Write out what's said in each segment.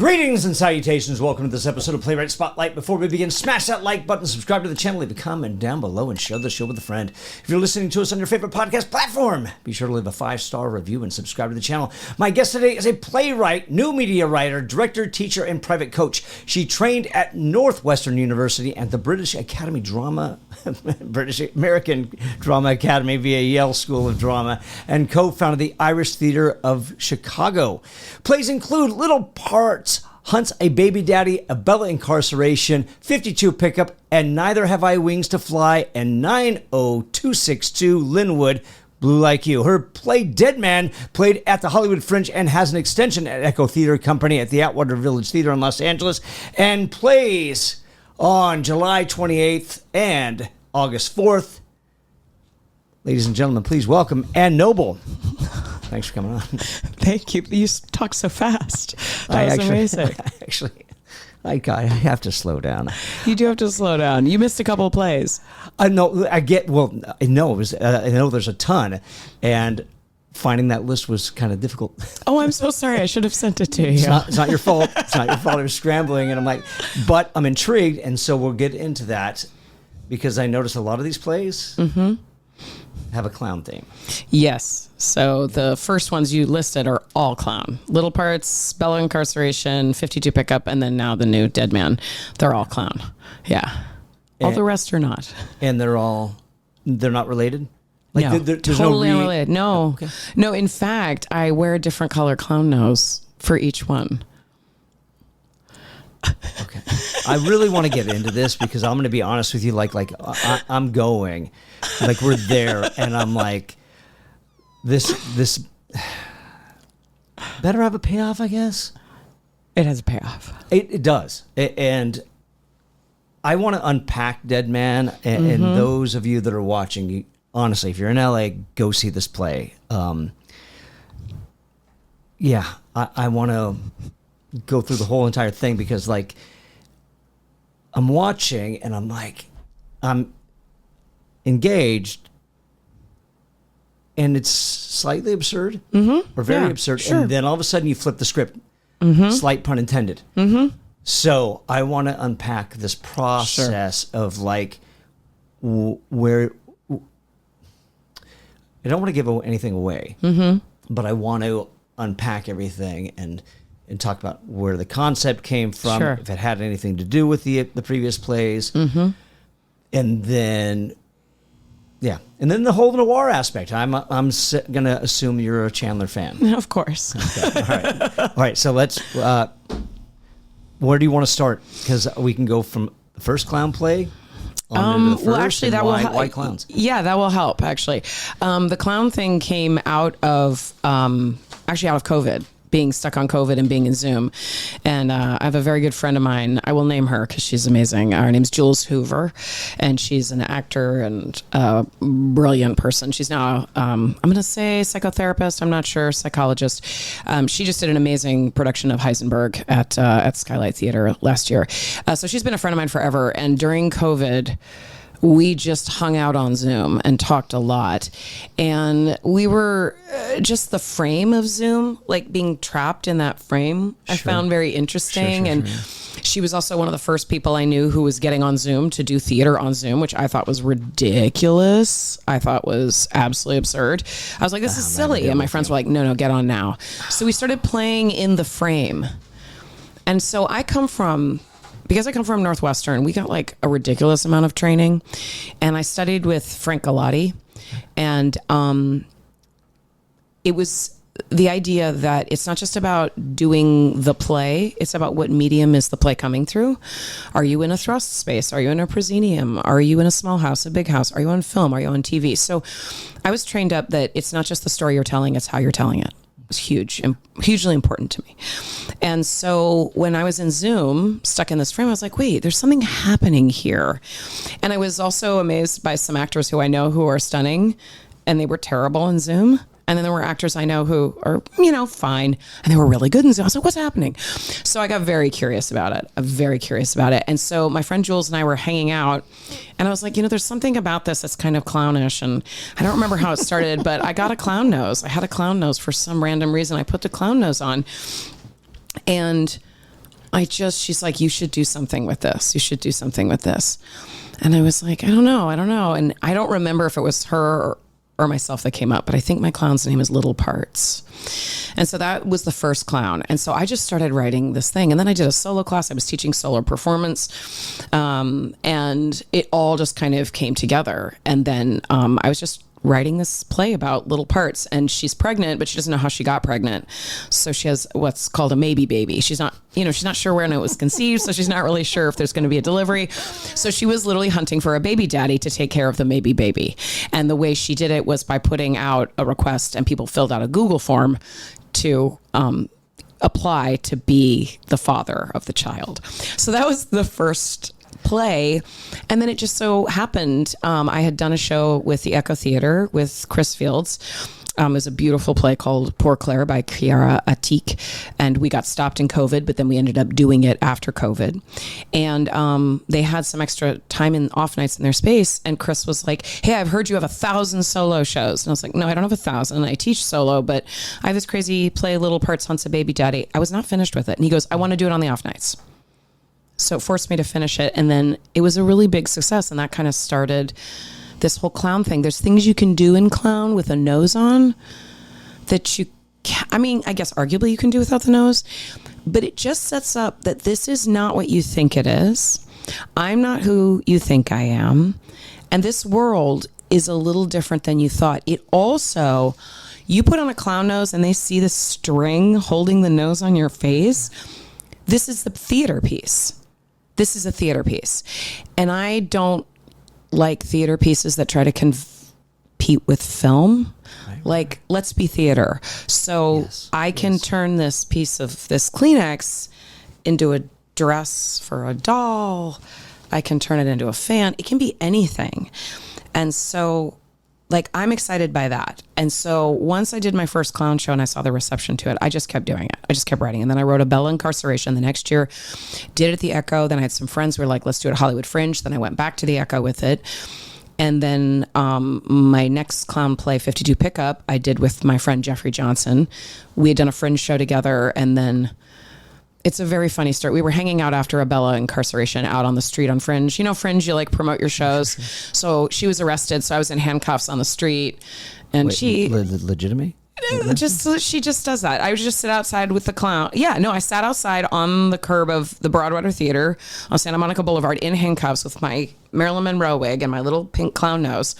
Greetings and salutations. Welcome to this episode of Playwright Spotlight. Before we begin, smash that like button, subscribe to the channel, leave a comment down below, and share the show with a friend. If you're listening to us on your favorite podcast platform, be sure to leave a 5-star review and subscribe to the channel. My guest today is a playwright, new media writer, director, teacher, and private coach. She trained at Northwestern University and the British American Drama Academy via Yale School of Drama, and co-founded the Irish Theater of Chicago. Plays include Little Parts, Hunt's a Baby Daddy, a Bella Incarceration, 52 Pickup, and Neither Have I Wings to Fly, and 90262 Lynwood, Blue Like You. Her play Dead Man played at the Hollywood Fringe and has an extension at Echo Theater Company at the Atwater Village Theater in Los Angeles, and plays on July 28th and August 4th. Ladies and gentlemen, please welcome Ann Noble. Thanks for coming on. Thank you. You talk so fast. That was amazing. I have to slow down. You do have to slow down. You missed a couple of plays. I know there's a ton, and finding that list was kind of difficult. Oh, I'm so sorry. I should have sent it to you. It's not your fault. It's not your fault. I was scrambling, and I'm like, but I'm intrigued, and so we'll get into that because I noticed a lot of these plays have a clown theme. Yes. So the first ones you listed are all clown. Little Parts, Bella Incarceration, 52 Pickup, and then now the new Dead Man. They're all clown. Yeah. All the rest are not. And they're not related? Like no, totally unrelated. No. Okay. No, in fact, I wear a different color clown nose for each one. Okay. I really want to get into this because I'm going to be honest with you. I'm going, like we're there, and I'm like, this better have a payoff, I guess. It has a payoff. It does. And I want to unpack Dead Man, and those of you that are watching, honestly, if you're in LA, go see this play. I want to go through the whole entire thing because, like, I'm watching and I'm like, I'm engaged, and it's slightly absurd or very absurd. Sure. And then all of a sudden you flip the script, slight pun intended. So I want to unpack this process of like where I don't want to give anything away, but I want to unpack everything and talk about where the concept came from, if it had anything to do with the previous plays, and then the whole noir aspect. I'm gonna assume you're a Chandler fan. Of course. Okay. All right. So let's. Where do you want to start? Because we can go from the first clown play. Well, actually, that will help. Why clowns? Yeah, that will help. Actually, the clown thing came out of COVID. Being stuck on COVID and being in Zoom. And I have a very good friend of mine. I will name her because she's amazing. Her name's Jules Hoover, and she's an actor and a brilliant person. She's now, I'm going to say psychotherapist. I'm not sure, psychologist. She just did an amazing production of Heisenberg at Skylight Theater last year. So she's been a friend of mine forever. And during COVID, we just hung out on Zoom and talked a lot. And we were just the frame of Zoom, like being trapped in that frame, I found very interesting. And she was also one of the first people I knew who was getting on Zoom to do theater on Zoom, which I thought was ridiculous. I thought was absolutely absurd. I was like, this is silly. And my friends were like, no, get on now. So we started playing in the frame. And so because I come from Northwestern, we got like a ridiculous amount of training, and I studied with Frank Galati, and it was the idea that it's not just about doing the play, it's about what medium is the play coming through. Are you in a thrust space? Are you in a proscenium? Are you in a small house, a big house? Are you on film? Are you on TV? So I was trained up that it's not just the story you're telling, it's how you're telling it. Was huge and hugely important to me. And so when I was in Zoom, stuck in this frame, I was like, wait, there's something happening here. And I was also amazed by some actors who I know who are stunning, and they were terrible in Zoom. And then there were actors I know who are, fine, and they were really good in Zoom. I was like, what's happening? So I got very curious about it. And so my friend Jules and I were hanging out, and I was like, there's something about this that's kind of clownish. And I don't remember how it started, but I got a clown nose. I had a clown nose for some random reason. I put the clown nose on, and she's like, you should do something with this. You should do something with this. And I was like, I don't know. And I don't remember if it was her or myself that came up, but I think my clown's name is Little Parts. And so that was the first clown. And so I just started writing this thing. And then I did a solo class. I was teaching solo performance. And it all just kind of came together. And then I was just writing this play about Little Parts, and she's pregnant, but she doesn't know how she got pregnant. So she has what's called a maybe baby. She's not sure when it was conceived. So she's not really sure if there's going to be a delivery. So she was literally hunting for a baby daddy to take care of the maybe baby. And the way she did it was by putting out a request, and people filled out a Google form to apply to be the father of the child. So that was the first play. And then it just so happened, I had done a show with the Echo Theater with Chris Fields. It was a beautiful play called Poor Claire by Kiara Atik. And we got stopped in COVID, but then we ended up doing it after COVID. And they had some extra time in off nights in their space. And Chris was like, hey, I've heard you have 1,000 solo shows. And I was like, no, I don't have 1,000. I teach solo, but I have this crazy play, Little Parts Hunts a Baby Daddy. I was not finished with it. And he goes, I want to do it on the off nights. So it forced me to finish it. And then it was a really big success. And that kind of started this whole clown thing. There's things you can do in clown with a nose on that I guess arguably you can do without the nose, but it just sets up that this is not what you think it is. I'm not who you think I am. And this world is a little different than you thought. It also, you put on a clown nose and they see the string holding the nose on your face. This is the theater piece. This is a theater piece. And I don't like theater pieces that try to compete with film. Right. Like, let's be theater. So yes, I can turn this piece of this Kleenex into a dress for a doll. I can turn it into a fan. It can be anything. And so, like, I'm excited by that. And so once I did my first clown show and I saw the reception to it, I just kept doing it. I just kept writing. And then I wrote a Bella Incarceration the next year, did it at the Echo. Then I had some friends who were like, let's do it at Hollywood Fringe. Then I went back to the Echo with it. And then my next clown play, 52 Pickup, I did with my friend Jeffrey Johnson. We had done a Fringe show together. And then it's a very funny story. We were hanging out after a Bella Incarceration out on the street on Fringe. You know, Fringe, you like promote your shows. So she was arrested. So I was in handcuffs on the street. And Wait, she... Legitimate? She just does that. I would just sit outside with the clown. Yeah, no, I sat outside on the curb of the Broadwater Theater on Santa Monica Boulevard in handcuffs with my Marilyn Monroe wig and my little pink clown nose.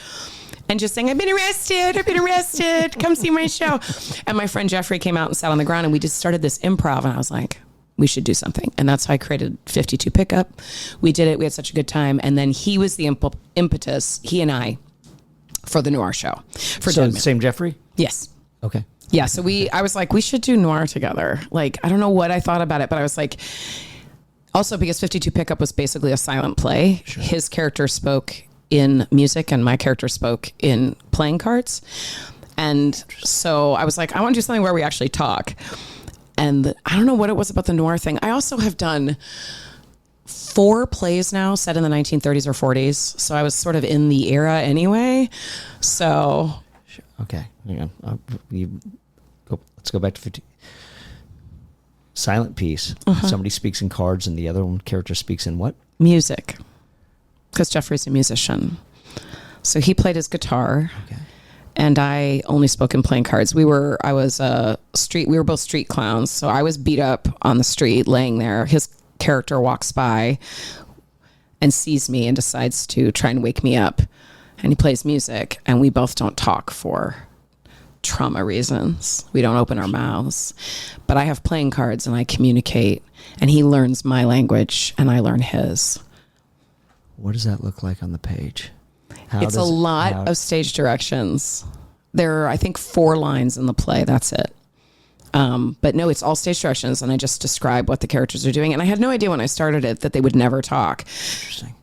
And just saying, I've been arrested. Come see my show. And my friend Jeffrey came out and sat on the ground and we just started this improv. And I was like, we should do something. And that's how I created 52 Pickup. We did it. We had such a good time. And then he was the impetus, he and I, for the noir show. So the same Jeffrey? Yes. Okay. Yeah. So I was like, we should do noir together. Like, I don't know what I thought about it, but I was like, also because 52 Pickup was basically a silent play. Sure. His character spoke in music and my character spoke in playing cards. And so I was like, I want to do something where we actually talk. And I don't know what it was about the noir thing. I also have done 4 plays now set in the 1930s or 40s. So I was sort of in the era anyway. So. Okay. Let's go back to 50. Silent piece. Uh-huh. Somebody speaks in cards and the other one character speaks in what? Music. Because Jeffrey's a musician. So he played his guitar. Okay. And I only spoke in playing cards. We were both street clowns. So I was beat up on the street laying there. His character walks by and sees me and decides to try and wake me up. And he plays music and we both don't talk for trauma reasons. We don't open our mouths. But I have playing cards and I communicate and he learns my language and I learn his. What does that look like on the page? It's a lot of stage directions. There are, I think, 4 lines in the play. That's it. But no, it's all stage directions, and I just describe what the characters are doing. And I had no idea when I started it that they would never talk. Interesting.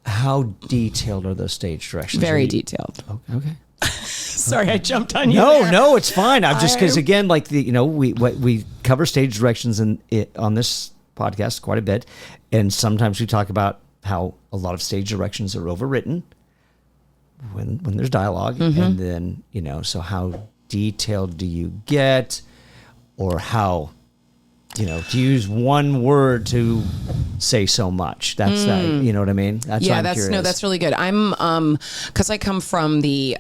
How detailed are those stage directions? Very detailed. Okay. Sorry, I jumped on you. No, it's fine. I'm just because again, like we cover stage directions on this podcast quite a bit, and sometimes we talk about how a lot of stage directions are overwritten when there's dialogue. Mm-hmm. And then, so how detailed do you get, or how to use one word to say so much. That's that. You know what I mean? That's yeah. That's really good. I'm because I come from the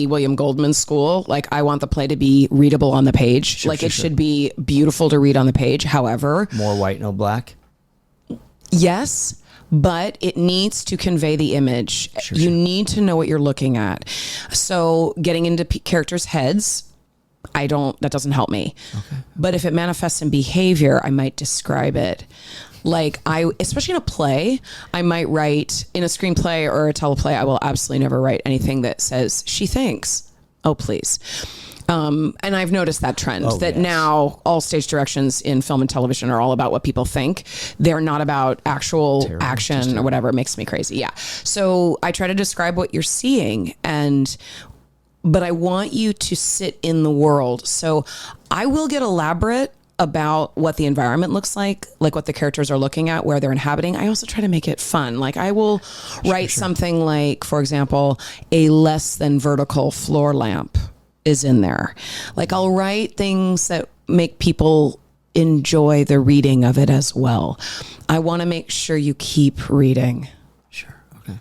William Goldman school. Like, I want the play to be readable on the page. It should be beautiful to read on the page. However, more white, no black. Yes, but it needs to convey the image. You need to know what you're looking at. So getting into characters' heads, that doesn't help me. Okay. But if it manifests in behavior, I might describe it. Especially in a play, I might write in a screenplay or a teleplay. I will absolutely never write anything that says she thinks. Oh, please. And I've noticed that trend now all stage directions in film and television are all about what people think. They're not about actual action or whatever. It makes me crazy. Yeah. So I try to describe what you're seeing, but I want you to sit in the world. So I will get elaborate about what the environment looks like what the characters are looking at, where they're inhabiting. I also try to make it fun. I will write something like, for example, a less than vertical floor lamp is in there. I'll write things that make people enjoy the reading of it as well. I want to make sure you keep reading. Sure. Okay.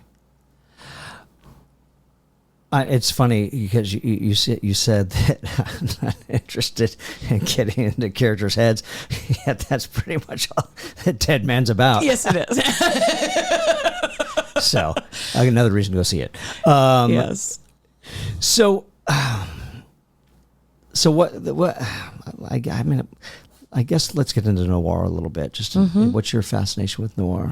It's funny because you said that I'm not interested in getting into characters' heads. Yet that's pretty much all that Dead Man's about. Yes, it is. So I got another reason to go see it. Yes. So what? I guess let's get into noir a little bit. Just what's your fascination with noir?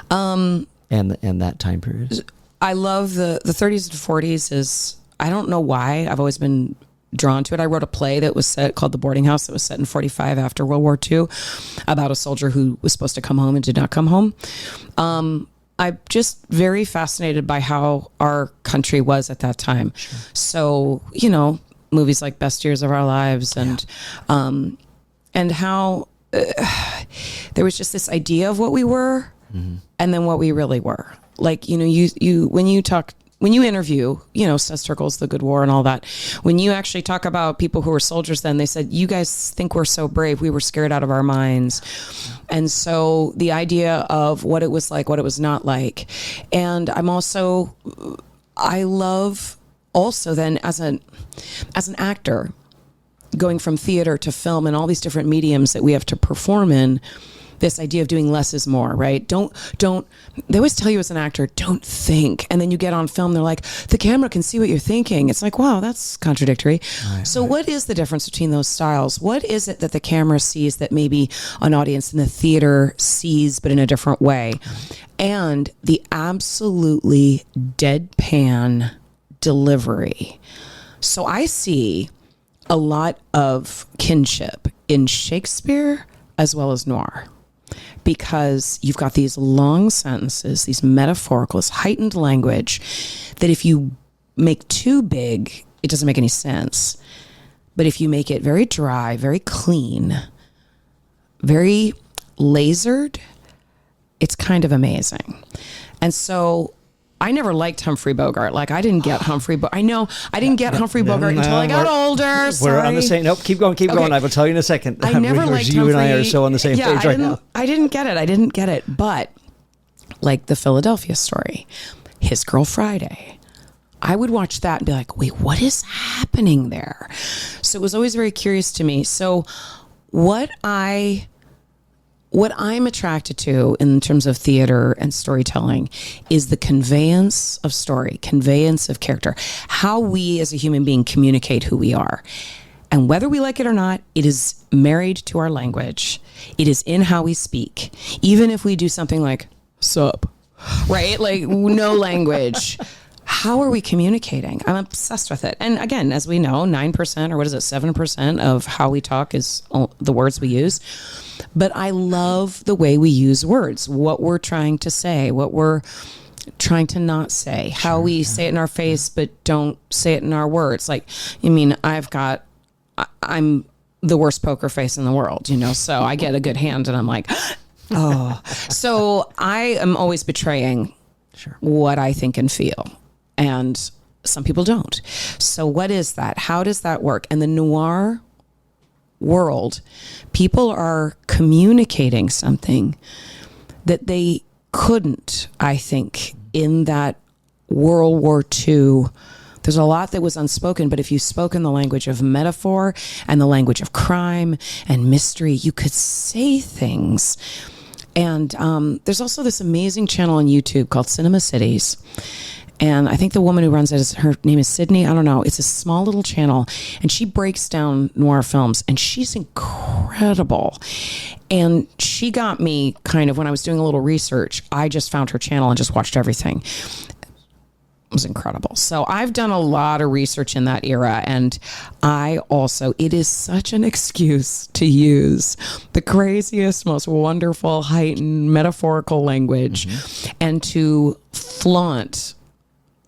And that time period. I love the 30s and 40s. I don't know why I've always been drawn to it. I wrote a play that was called The Boarding House, that was set in 45 after World War II, about a soldier who was supposed to come home and did not come home. I'm just very fascinated by how our country was at that time. Sure. So, movies like Best Years of Our Lives and how there was just this idea of what we were and then what we really were. When you interview, Seth Turkle's The Good War and all that, when you actually talk about people who were soldiers then, they said, you guys think we're so brave. We were scared out of our minds. And so the idea of what it was like, what it was not like. And I love also then as an actor, going from theater to film and all these different mediums that we have to perform in, this idea of doing less is more, right? They always tell you as an actor, don't think. And then you get on film, they're like, the camera can see what you're thinking. It's like, wow, that's contradictory. Right, so what is the difference between those styles? What is it that the camera sees that maybe an audience in the theater sees, but in a different way? And the absolutely deadpan delivery. So I see a lot of kinship in Shakespeare as well as noir, because you've got these long sentences, these metaphorical, this heightened language that if you make too big, it doesn't make any sense. But if you make it very dry, very clean, very lasered, it's kind of amazing. And so I never liked Humphrey Bogart. I didn't get Humphrey Bogart. I didn't get Humphrey Bogart until I got older. Sorry. We're on the same. Nope, keep going. I will tell you in a second. I never liked you Humphrey. And I are so on the same page right now. I didn't get it. But the Philadelphia Story, His Girl Friday, I would watch that and be like, wait, what is happening there? So it was always very curious to me. So what I'm attracted to in terms of theater and storytelling is the conveyance of story, conveyance of character, how we as a human being communicate who we are. And whether we like it or not, it is married to our language. It is in how we speak. Even if we do something like, sup, right? No language. How are we communicating? I'm obsessed with it. And again, as we know, 9% or 7% of how we talk is the words we use. But I love the way we use words, what we're trying to say, what we're trying to not say, how we say it in our face, but don't say it in our words. I'm the worst poker face in the world, so I get a good hand and I'm like, oh. So I am always betraying what I think and feel. And some people don't. So what is that? How does that work? And the noir world, people are communicating something that they couldn't, I think, in that World War II. There's a lot that was unspoken, but if you spoke in the language of metaphor and the language of crime and mystery, you could say things. And there's also this amazing channel on YouTube called Cinema Cities. And I think the woman who runs it, her name is Sydney. I don't know. It's a small little channel. And she breaks down noir films. And she's incredible. And she got me kind of, when I was doing a little research, I just found her channel and just watched everything. It was incredible. So I've done a lot of research in that era. And it is such an excuse to use the craziest, most wonderful, heightened, metaphorical language and to flaunt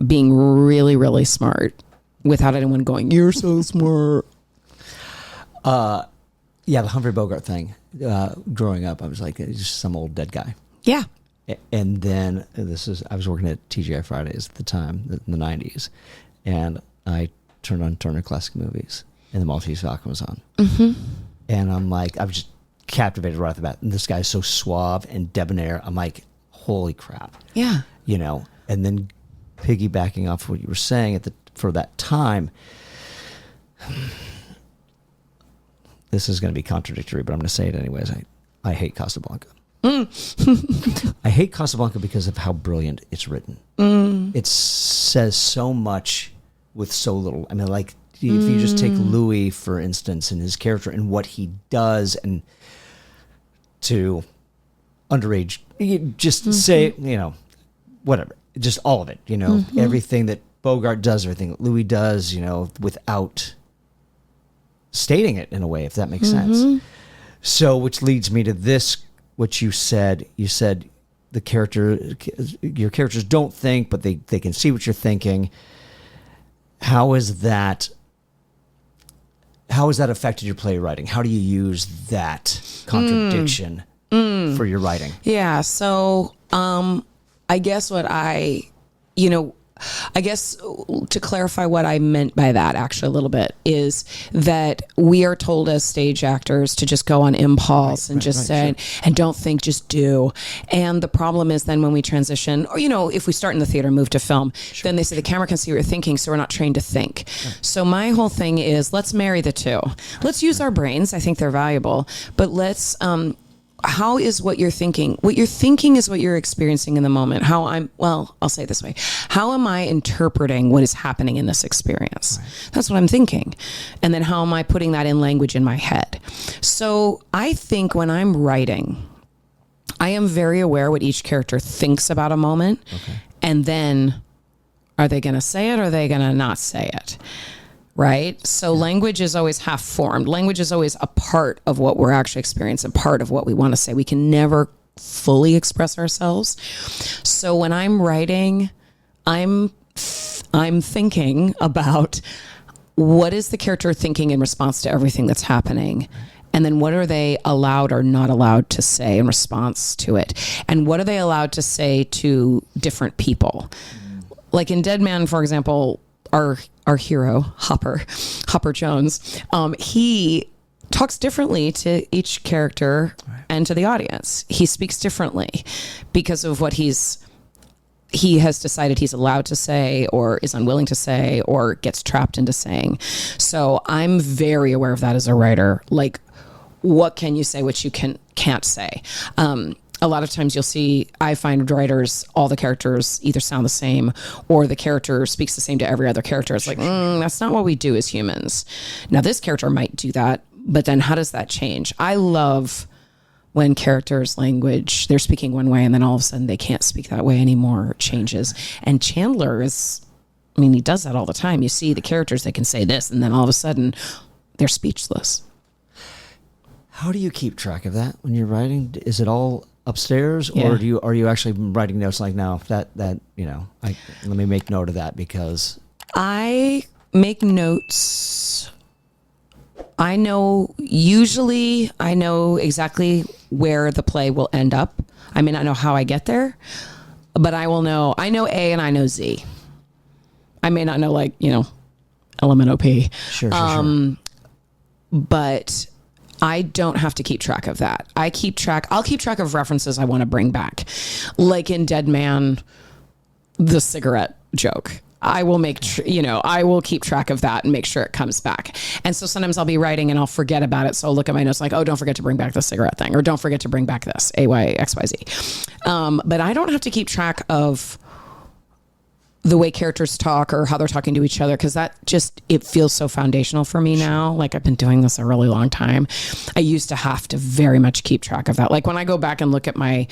being really, really smart without anyone going, "You're so smart." Yeah, the Humphrey Bogart thing. Growing up, I was like, he's just some old dead guy. Yeah. And then I was working at TGI Fridays at the time, in the 90s, and I turned on Turner Classic Movies, and the Maltese Falcon was on. And I'm like, I was just captivated right off the bat. And this guy's so suave and debonair. I'm like, holy crap. Yeah. You know, and then piggybacking off what you were saying for that time, this is going to be contradictory, but I'm going to say it anyways. I hate Casablanca. I hate Casablanca because of how brilliant it's written. It says so much with so little. I mean, like, if you just take Louis, for instance, and his character and what he does, and to underage, you just say, you know, whatever, just all of it, you know, everything that Bogart does, everything that Louis does, you know, without stating it in a way, if that makes sense. So, which leads me to this, what you said your characters don't think, but they can see what you're thinking. How has that affected your playwriting? How do you use that contradiction for your writing? Yeah. So, I guess to clarify what I meant by that actually a little bit is that we are told as stage actors to just go on impulse and say, and don't think, just do. And the problem is then when we transition, or, you know, if we start in the theater and move to film, then they say the camera can see what you're thinking, so we're not trained to think. So my whole thing is, let's marry the two. Let's use our brains. I think they're valuable, but let's, how is what you're thinking? What you're thinking is what you're experiencing in the moment. I'll say it this way. How am I interpreting what is happening in this experience? Right. That's what I'm thinking. And then how am I putting that in language in my head? So I think when I'm writing, I am very aware what each character thinks about a moment. Okay. And then are they going to say it or are they going to not say it? Right? So language is always half formed. Language is always a part of what we're actually experiencing, part of what we want to say. We can never fully express ourselves. So when I'm writing, I'm thinking about what is the character thinking in response to everything that's happening? And then what are they allowed or not allowed to say in response to it? And what are they allowed to say to different people? Like in Dead Man, for example, our hero, Hopper Jones, he talks differently to each character and to the audience. He speaks differently because of what he has decided he's allowed to say or is unwilling to say or gets trapped into saying. So I'm very aware of that as a writer. Like, what can you say, what you can't say? A lot of times you'll see, I find writers, all the characters either sound the same or the character speaks the same to every other character. It's like, that's not what we do as humans. Now this character might do that, but then how does that change? I love when characters' language, they're speaking one way and then all of a sudden they can't speak that way anymore, it changes. And Chandler he does that all the time. You see the characters, they can say this and then all of a sudden they're speechless. How do you keep track of that when you're writing? Is it all upstairs, or are you actually writing notes like, no, that you know, let me make note of that? Because I make notes. I know exactly where the play will end up. I may not know how I get there, but I know A and I know Z. I may not know, like, you know, element OP. Sure. But I don't have to keep track of that. I'll keep track of references I want to bring back. Like in Dead Man, the cigarette joke. I will I will keep track of that and make sure it comes back. And so sometimes I'll be writing and I'll forget about it. So I'll look at my notes like, oh, don't forget to bring back the cigarette thing, or don't forget to bring back this, AYXYZ. But I don't have to keep track of the way characters talk or how they're talking to each other, because it feels so foundational for me now. Like, I've been doing this a really long time. I used to have to very much keep track of that. Like when I go back and look at I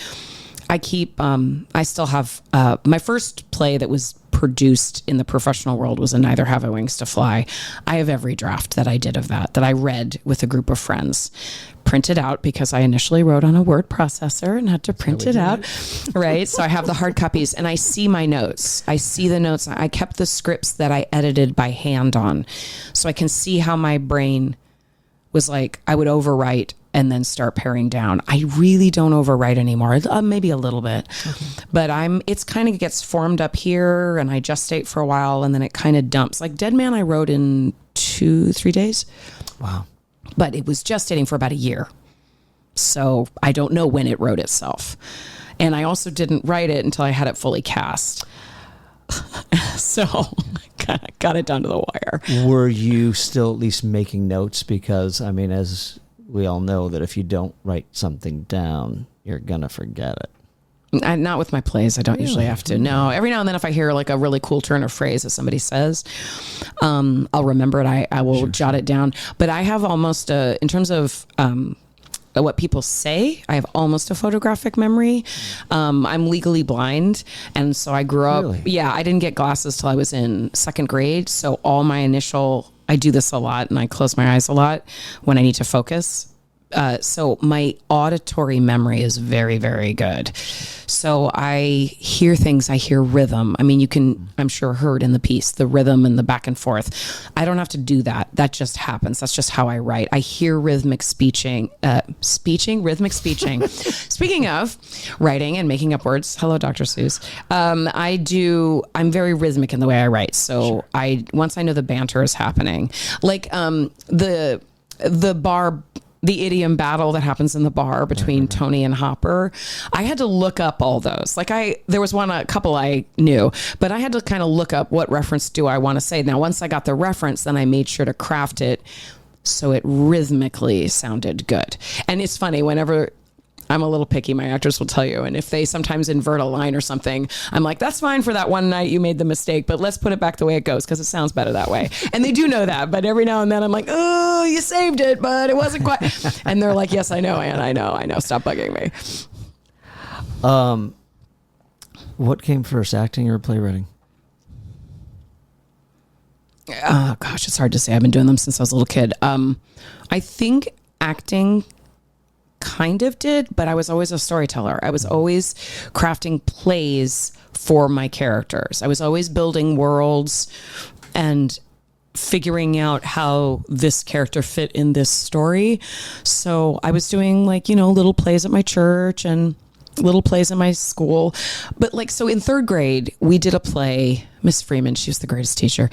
still have my first play that was produced in the professional world was a Neither Have I Wings to Fly. I have every draft that I did of that I read with a group of friends, printed out, because I initially wrote on a word processor and had to print it out. Right. So I have the hard copies and I see my notes. I see the notes. I kept the scripts that I edited by hand on, so I can see how my brain was like, I would overwrite and then start paring down. I really don't overwrite anymore. Maybe a little bit, but it's kind of gets formed up here and I gestate for a while and then it kind of dumps. Like Dead Man, I wrote in 2-3 days. Wow. But it was gestating for about a year. So I don't know when it wrote itself. And I also didn't write it until I had it fully cast. So got it down to the wire. Were you still at least making notes? Because, I mean, as we all know, that if you don't write something down, you're going to forget it. Not with my plays. I don't usually have to. No, every now and then if I hear like a really cool turn of phrase that somebody says, I'll remember it. I will jot it down. But I have almost in terms of what people say, I have almost a photographic memory. I'm legally blind. And so I grew up. Really? Yeah, I didn't get glasses till I was in second grade. So I do this a lot and I close my eyes a lot when I need to focus. So my auditory memory is very, very good. So I hear things, I hear rhythm. I mean, you can, I'm sure, heard in the piece, the rhythm and the back and forth. I don't have to do that. That just happens. That's just how I write. I hear rhythmic speeching. Speaking of writing and making up words, hello, Dr. Seuss. I'm very rhythmic in the way I write. So once I know the banter is happening, like the the idiom battle that happens in the bar between Tony and Hopper. I had to look up all those. Like there was a couple I knew, but I had to kind of look up what reference do I want to say. Now, once I got the reference, then I made sure to craft it so it rhythmically sounded good. And it's funny, whenever I'm a little picky, my actors will tell you, and if they sometimes invert a line or something, I'm like, that's fine for that one night you made the mistake, but let's put it back the way it goes because it sounds better that way. And they do know that, but every now and then I'm like, oh, you saved it, but it wasn't quite. And they're like, yes, I know, Anne, I know, stop bugging me. What came first, acting or playwriting? Oh gosh, it's hard to say. I've been doing them since I was a little kid. I think acting kind of did, but I was always a storyteller. I was always crafting plays for my characters. I was always building worlds and figuring out how this character fit in this story. So I was doing little plays at my church and little plays in my school. But so in third grade, we did a play. Miss Freeman, she was the greatest teacher.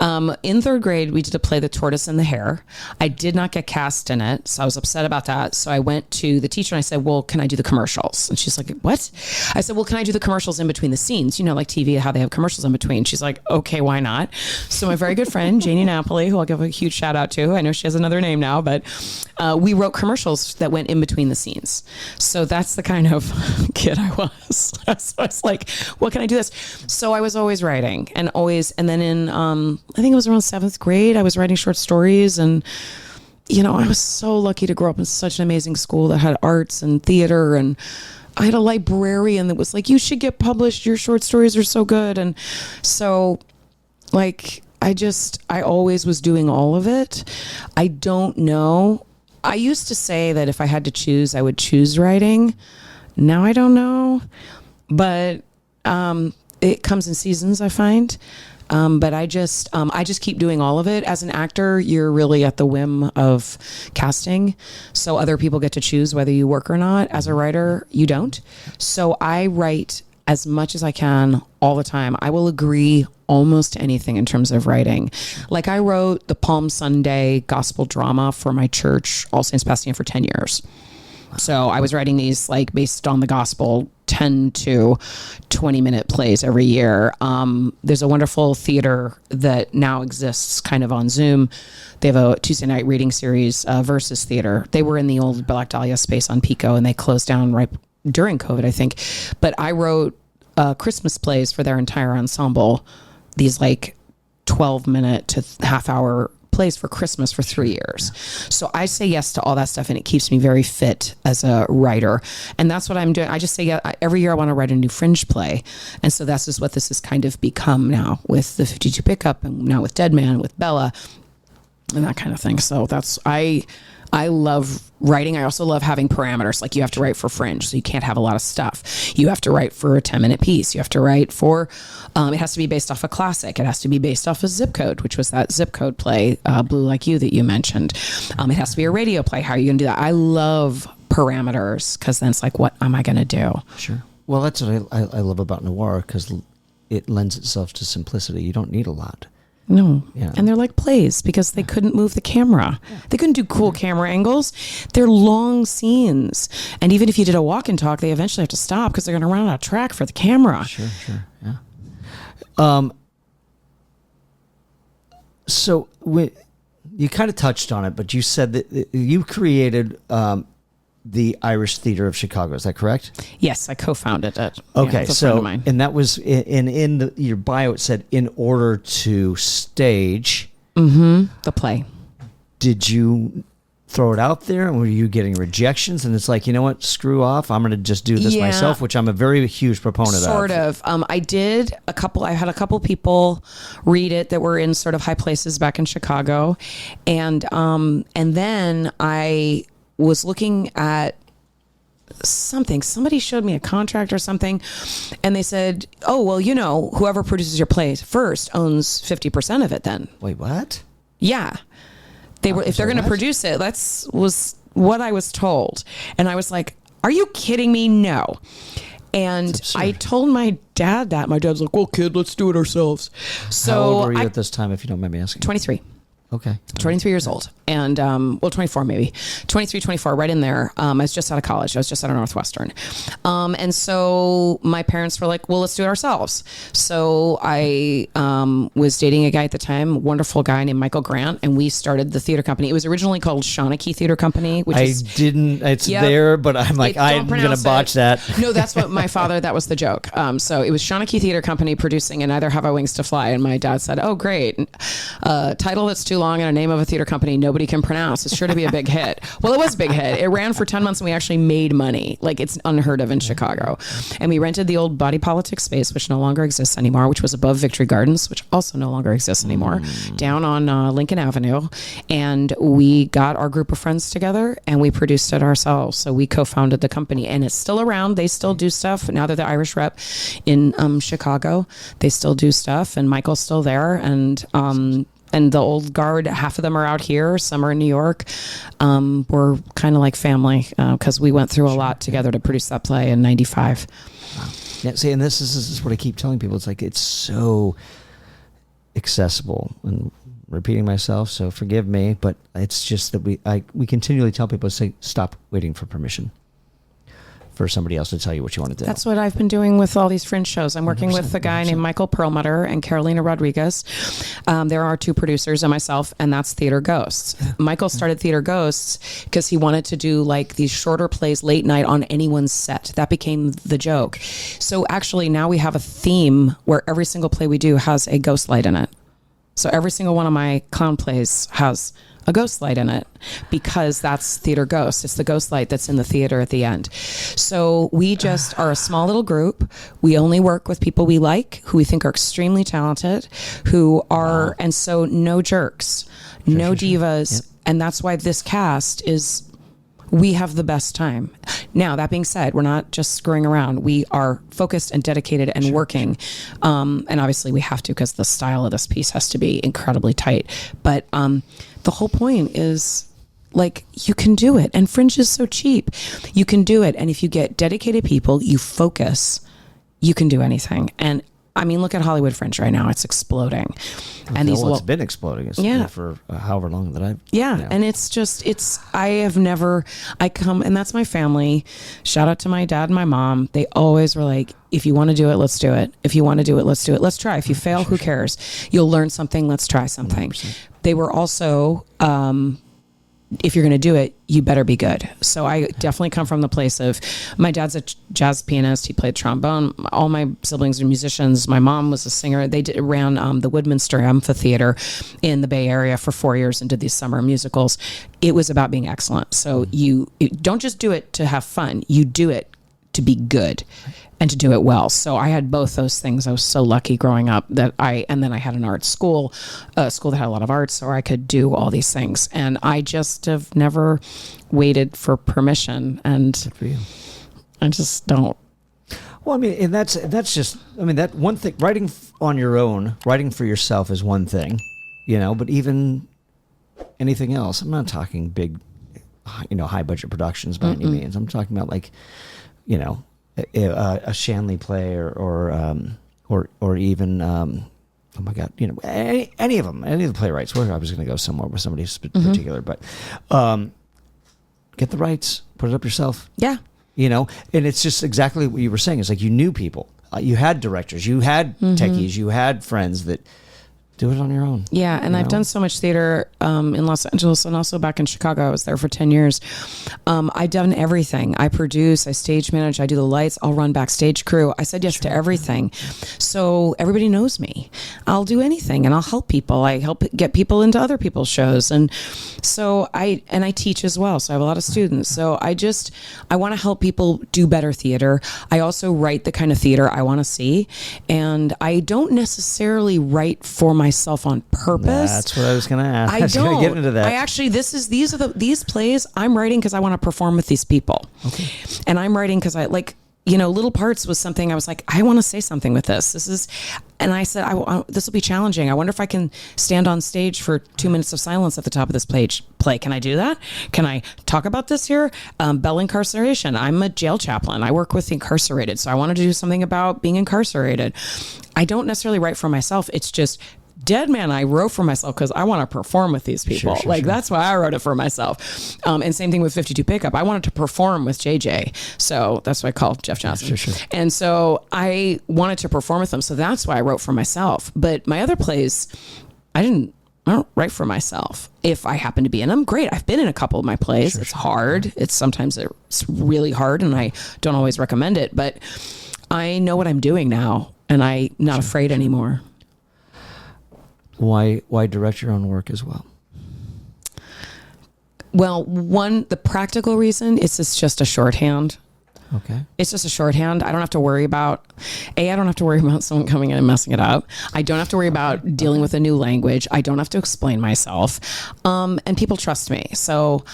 In third grade, we did a play, The Tortoise and the Hare. I did not get cast in it, so I was upset about that. So I went to the teacher and I said, well, can I do the commercials? And she's like, what? I said, well, can I do the commercials in between the scenes? Like TV, how they have commercials in between. She's like, okay, why not? So my very good friend, Janie Napoli, who I'll give a huge shout out to. I know she has another name now, but we wrote commercials that went in between the scenes. So that's the kind of kid I was. So I was like, what can I do this? So I was always writing. And then in, I think it was around 7th grade, I was writing short stories. And, I was so lucky to grow up in such an amazing school that had arts and theater. And I had a librarian that was like, you should get published. Your short stories are so good. And so I always was doing all of it. I don't know. I used to say that if I had to choose, I would choose writing. Now I don't know. But, it comes in seasons, I find. But I just keep doing all of it. As an actor, you're really at the whim of casting. So other people get to choose whether you work or not. As a writer, you don't. So I as much as I can all the time. I will agree almost to anything in terms of writing. Like I wrote the Palm Sunday gospel drama for my church, All Saints Pasadena, for 10 years. So I was writing these like based on the gospel 10 to 20-minute plays every year. There's a wonderful theater that now exists kind of on Zoom. They have a Tuesday night reading series, Versus Theater. They were in the old Black Dahlia space on Pico, and they closed down right during COVID, I think. But I wrote Christmas plays for their entire ensemble, these like 12-minute to half-hour plays for Christmas for 3 years. So I say yes to all that stuff, and it keeps me very fit as a writer. And that's what I'm doing. I just say, yeah, every year I want to write a new Fringe play. And so that's just what this has kind of become now with the 52 Pickup, and now with Dead Man, with Bella, and that kind of thing. So that's, I love writing. I also love having parameters. Like you have to write for Fringe, so you can't have a lot of stuff. You have to write for a 10-minute piece. You have to write for, it has to be based off a classic. It has to be based off of Zip Code, which was that Zip Code play, Blue Like You, that you mentioned. It has to be a radio play. How are you going to do that? I love parameters, because then it's like, what am I going to do? Sure. Well, that's what I love about noir, because it lends itself to simplicity. You don't need a lot. No. Yeah. And they're like plays because they couldn't move the camera. They couldn't do cool camera angles. They're long scenes. And even if you did a walk and talk, they eventually have to stop because they're going to run out of track for the camera. Sure. Yeah. So you kind of touched on it, but you said that you created the Irish Theater of Chicago. Is that correct? Yes, I co-founded it. Okay, yeah, so and that was in your bio. It said in order to stage the play. Did you throw it out there, and were you getting rejections? And it's like, you know what, screw off. I'm going to just do this myself, which I'm a very huge proponent of. Sort of. I did I had a couple people read it that were in sort of high places back in Chicago, and then I was looking at something. Somebody showed me a contract or something, and they said, oh, well, you know, whoever produces your play first owns 50% of it then. Wait, what? Yeah. If they're going to produce it, was what I was told. And I was like, are you kidding me? No. And I told my dad that. My dad's like, well, kid, let's do it ourselves. So how old were you at this time, if you don't mind me asking? 23. Okay. 23 years old. And, 24 maybe. 23, 24, right in there. I was just out of college. I was just out of Northwestern. And so my parents were like, well, let's do it ourselves. So I was dating a guy at the time, a wonderful guy named Michael Grant, and we started the theater company. It was originally called Seanachai Theater Company, which there, but I'm like, I'm going to botch that. No, that's what my father, that was the joke. So it was Seanachai Theater Company producing And Neither Have I Wings to Fly. And my dad said, oh, great. Title that's too long and a name of a theater company nobody can pronounce. It's sure to be a big hit. Well, it was a big hit. It ran for 10 months and we actually made money. Like, it's unheard of in Chicago. And we rented the old Body Politics space, which no longer exists anymore, which was above Victory Gardens, which also no longer exists anymore, down on Lincoln Avenue. And we got our group of friends together and we produced it ourselves. So we co-founded the company, and it's still around. They still do stuff. Now they're the Irish rep in Chicago. They still do stuff, and Michael's still there. And the old guard, half of them are out here, some are in New York. We're kind of like family because we went through a lot together to produce that play in 95. Wow. Yeah, see, and this is what I keep telling people. It's like, it's so accessible, and repeating myself, so forgive me, but it's just that we continually tell people to say, stop waiting for permission for somebody else to tell you what you want to do. That's what I've been doing with all these Fringe shows. I'm working with a guy named Michael Perlmutter and Carolina Rodriguez. There are two producers and myself, and that's Theater Ghosts. Michael started Theater Ghosts because he wanted to do like these shorter plays late night on anyone's set. That became the joke. So actually now we have a theme where every single play we do has a ghost light in it. So every single one of my clown plays has a ghost light in it, because that's Theater Ghost. It's the ghost light that's in the theater at the end. So we just are a small little group. We only work with people we like, who we think are extremely talented, who are, and so no jerks, no divas. Yep. And that's why this cast is, we have the best time. Now, that being said, we're not just screwing around. We are focused and dedicated and working. And obviously we have to, because the style of this piece has to be incredibly tight. But the whole point is, like, you can do it. And Fringe is so cheap. You can do it. And if you get dedicated people, you focus, you can do anything. And I mean, look at Hollywood Fringe right now. It's exploding. And it's been exploding. For however long that I've... And I come, and that's my family. Shout out to my dad and my mom. They always were like, if you want to do it, let's do it. If you want to do it, let's do it. Let's try. If you fail, who cares? You'll learn something. Let's try something. 100%. They were also... if you're going to do it, you better be good. So I definitely come from the place of, my dad's a jazz pianist. He played trombone. All my siblings are musicians. My mom was a singer. They ran the Woodminster Amphitheater in the Bay Area for 4 years and did these summer musicals. It was about being excellent. So you don't just do it to have fun. You do it to be good and to do it well. So I had both those things. I was so lucky growing up and then I had an art school, a school that had a lot of art, so I could do all these things. And I just have never waited for permission. And good for you. I just don't. Well, I mean, and that's just, I mean, that one thing, writing on your own, writing for yourself is one thing, but even anything else, I'm not talking big, high budget productions by any means. I'm talking about like, a Shanley play or even oh my God, any of them, any of the playwrights. Where I was going to go somewhere with somebody particular, but get the rights, put it up yourself. Yeah, and it's just exactly what you were saying. It's like you knew people, you had directors, you had techies, you had friends that. Do it on your own. Yeah, and I've done so much theater in Los Angeles and also back in Chicago. I was there for 10 years. I've done everything. I produce, I stage manage, I do the lights, I'll run backstage crew. I said yes to everything. So everybody knows me. I'll do anything and I'll help people. I help get people into other people's shows. And so I teach as well. So I have a lot of students. So I want to help people do better theater. I also write the kind of theater I want to see. And I don't necessarily write for myself on purpose. That's what I was going to ask. I don't. Gonna get into that. I actually, these plays I'm writing because I want to perform with these people. Okay. And I'm writing because I like, Little Parts was something I was like, I want to say something with this. And I said, this will be challenging. I wonder if I can stand on stage for 2 minutes of silence at the top of this play. Can I do that? Can I talk about this here? Bella Incarceration. I'm a jail chaplain. I work with the incarcerated. So I wanted to do something about being incarcerated. I don't necessarily write for myself. It's just Dead Man, I wrote for myself because I want to perform with these people. Sure. That's why I wrote it for myself. And same thing with 52 Pickup. I wanted to perform with JJ. So that's why I called Jeff Johnson. Sure. And so I wanted to perform with them. So that's why I wrote for myself. But my other plays, I don't write for myself. If I happen to be in them, great. I've been in a couple of my plays. It's hard. Sometimes it's really hard and I don't always recommend it. But I know what I'm doing now and I'm not afraid anymore. Why direct your own work as well? Well, the practical reason is it's just a shorthand. Okay. It's just a shorthand. I don't have to worry about someone coming in and messing it up. I don't have to worry about dealing with a new language. I don't have to explain myself. And people trust me. So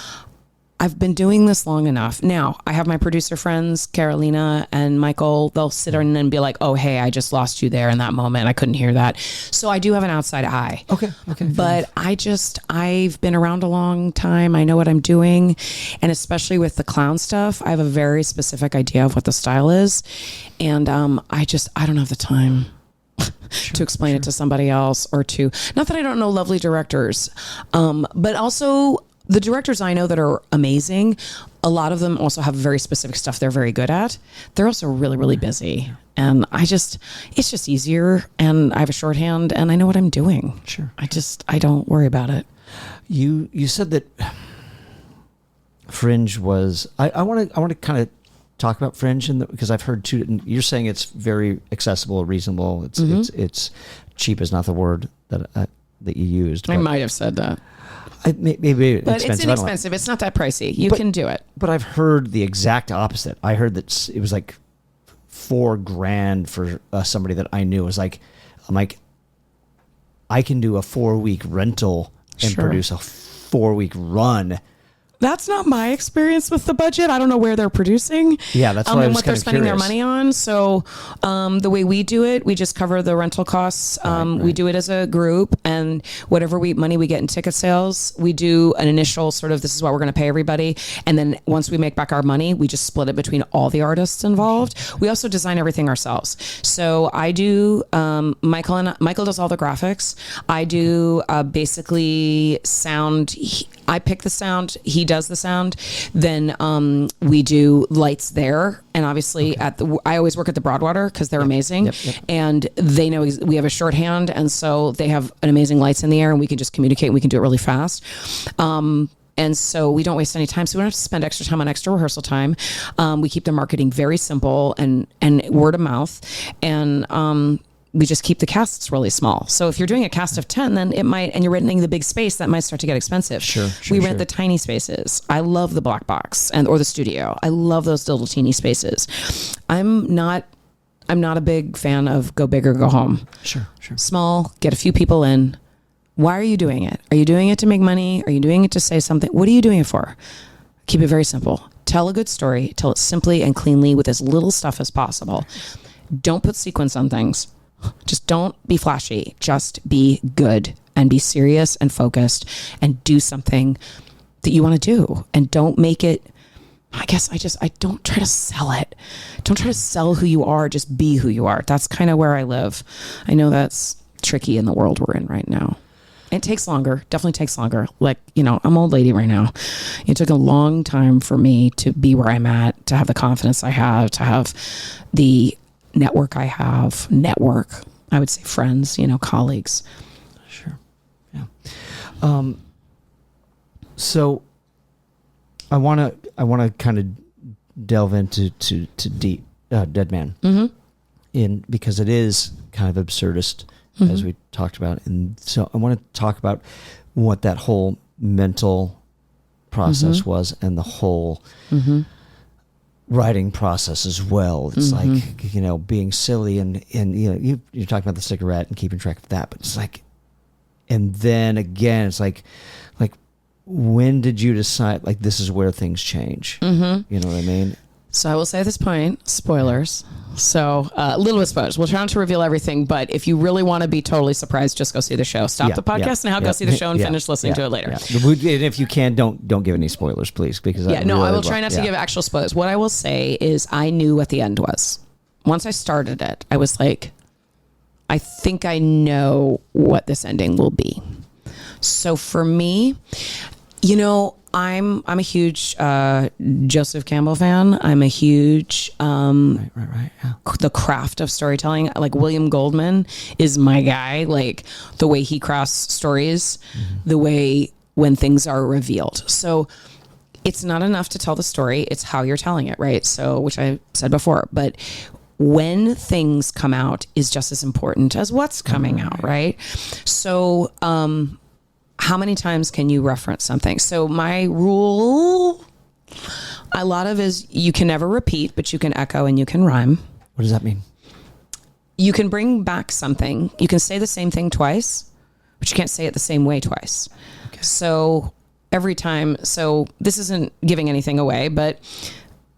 I've been doing this long enough. Now, I have my producer friends, Carolina and Michael. They'll sit in and be like, oh, hey, I just lost you there in that moment. I couldn't hear that. So I do have an outside eye. Okay. But I've been around a long time. I know what I'm doing. And especially with the clown stuff, I have a very specific idea of what the style is. And I don't have the time to explain it to somebody else or to, not that I don't know lovely directors, but also the directors I know that are amazing, a lot of them also have very specific stuff they're very good at. They're also really, really busy. And it's just easier. And I have a shorthand and I know what I'm doing. Sure. I don't worry about it. You said that Fringe was, I want to kind of talk about Fringe because I've heard you're saying it's very accessible, reasonable. It's cheap is not the word that you used. I might have said that. Maybe but it's inexpensive. It's not that pricey. You can do it. But I've heard the exact opposite. I heard that it was like $4,000 for somebody that I knew. I'm like, I can do a 4-week rental and produce a 4-week run That's not my experience with the budget. I don't know where they're producing. Yeah, that's what I and was what they're kinda spending curious. their money on. So the way we do it, we just cover the rental costs. We do it as a group, and whatever money we get in ticket sales, we do an initial sort of, this is what we're going to pay everybody. And then once we make back our money, we just split it between all the artists involved. We also design everything ourselves. So I do, Michael does all the graphics. I do basically sound. I pick the sound. He does the sound. Then we do lights there, and obviously I always work at the Broadwater because they're amazing, and they know we have a shorthand, and so they have an amazing lights in the air, and we can just communicate. And we can do it really fast. And so we don't waste any time. So we don't have to spend extra time on extra rehearsal time. We keep the marketing very simple and word of mouth, and we just keep the casts really small. So if you're doing a cast of 10, then it might, and you're renting the big space, that might start to get expensive. We rent the tiny spaces. I love the black box or the studio. I love those little teeny spaces. I'm not a big fan of go big or go home. Sure. Small, get a few people in. Why are you doing it? Are you doing it to make money? Are you doing it to say something? What are you doing it for? Keep it very simple. Tell a good story. Tell it simply and cleanly with as little stuff as possible. Don't put sequence on things. Just don't be flashy. Just be good and be serious and focused and do something that you want to do. And don't make it, I don't try to sell it. Don't try to sell who you are. Just be who you are. That's kind of where I live. I know that's tricky in the world we're in right now. It takes longer, definitely takes longer. Like, I'm an old lady right now. It took a long time for me to be where I'm at, to have the confidence I have, to have the network I have. I would say friends, colleagues. Sure. Yeah. So I want to kind of delve into deep Dead Man. Because it is kind of absurdist, as we talked about. And so I want to talk about what that whole mental process was, and the whole writing process as well. It's like, being silly and you're talking about the cigarette and keeping track of that, but it's like, and then again, it's like, when did you decide, like, this is where things change? You know what I mean? So I will say at this point, spoilers. So a little bit spoilers. We'll try not to reveal everything, but if you really want to be totally surprised, just go see the show. Stop the podcast now, go see the show and finish listening to it later. And if you can, don't give any spoilers, please, because I will try not to give actual spoilers. What I will say is I knew what the end was. Once I started it, I was like, I think I know what this ending will be. So for me, I'm a huge Joseph Campbell fan. I'm a huge the craft of storytelling. Like William Goldman is my guy. Like the way he crafts stories, the way when things are revealed. So it's not enough to tell the story. It's how you're telling it, right? So, which I said before, but when things come out is just as important as what's coming out, right? So, how many times can you reference something? So my rule, a lot of is you can never repeat, but you can echo and you can rhyme. What does that mean? You can bring back something. You can say the same thing twice, but you can't say it the same way twice. Okay. So every time, so this isn't giving anything away, but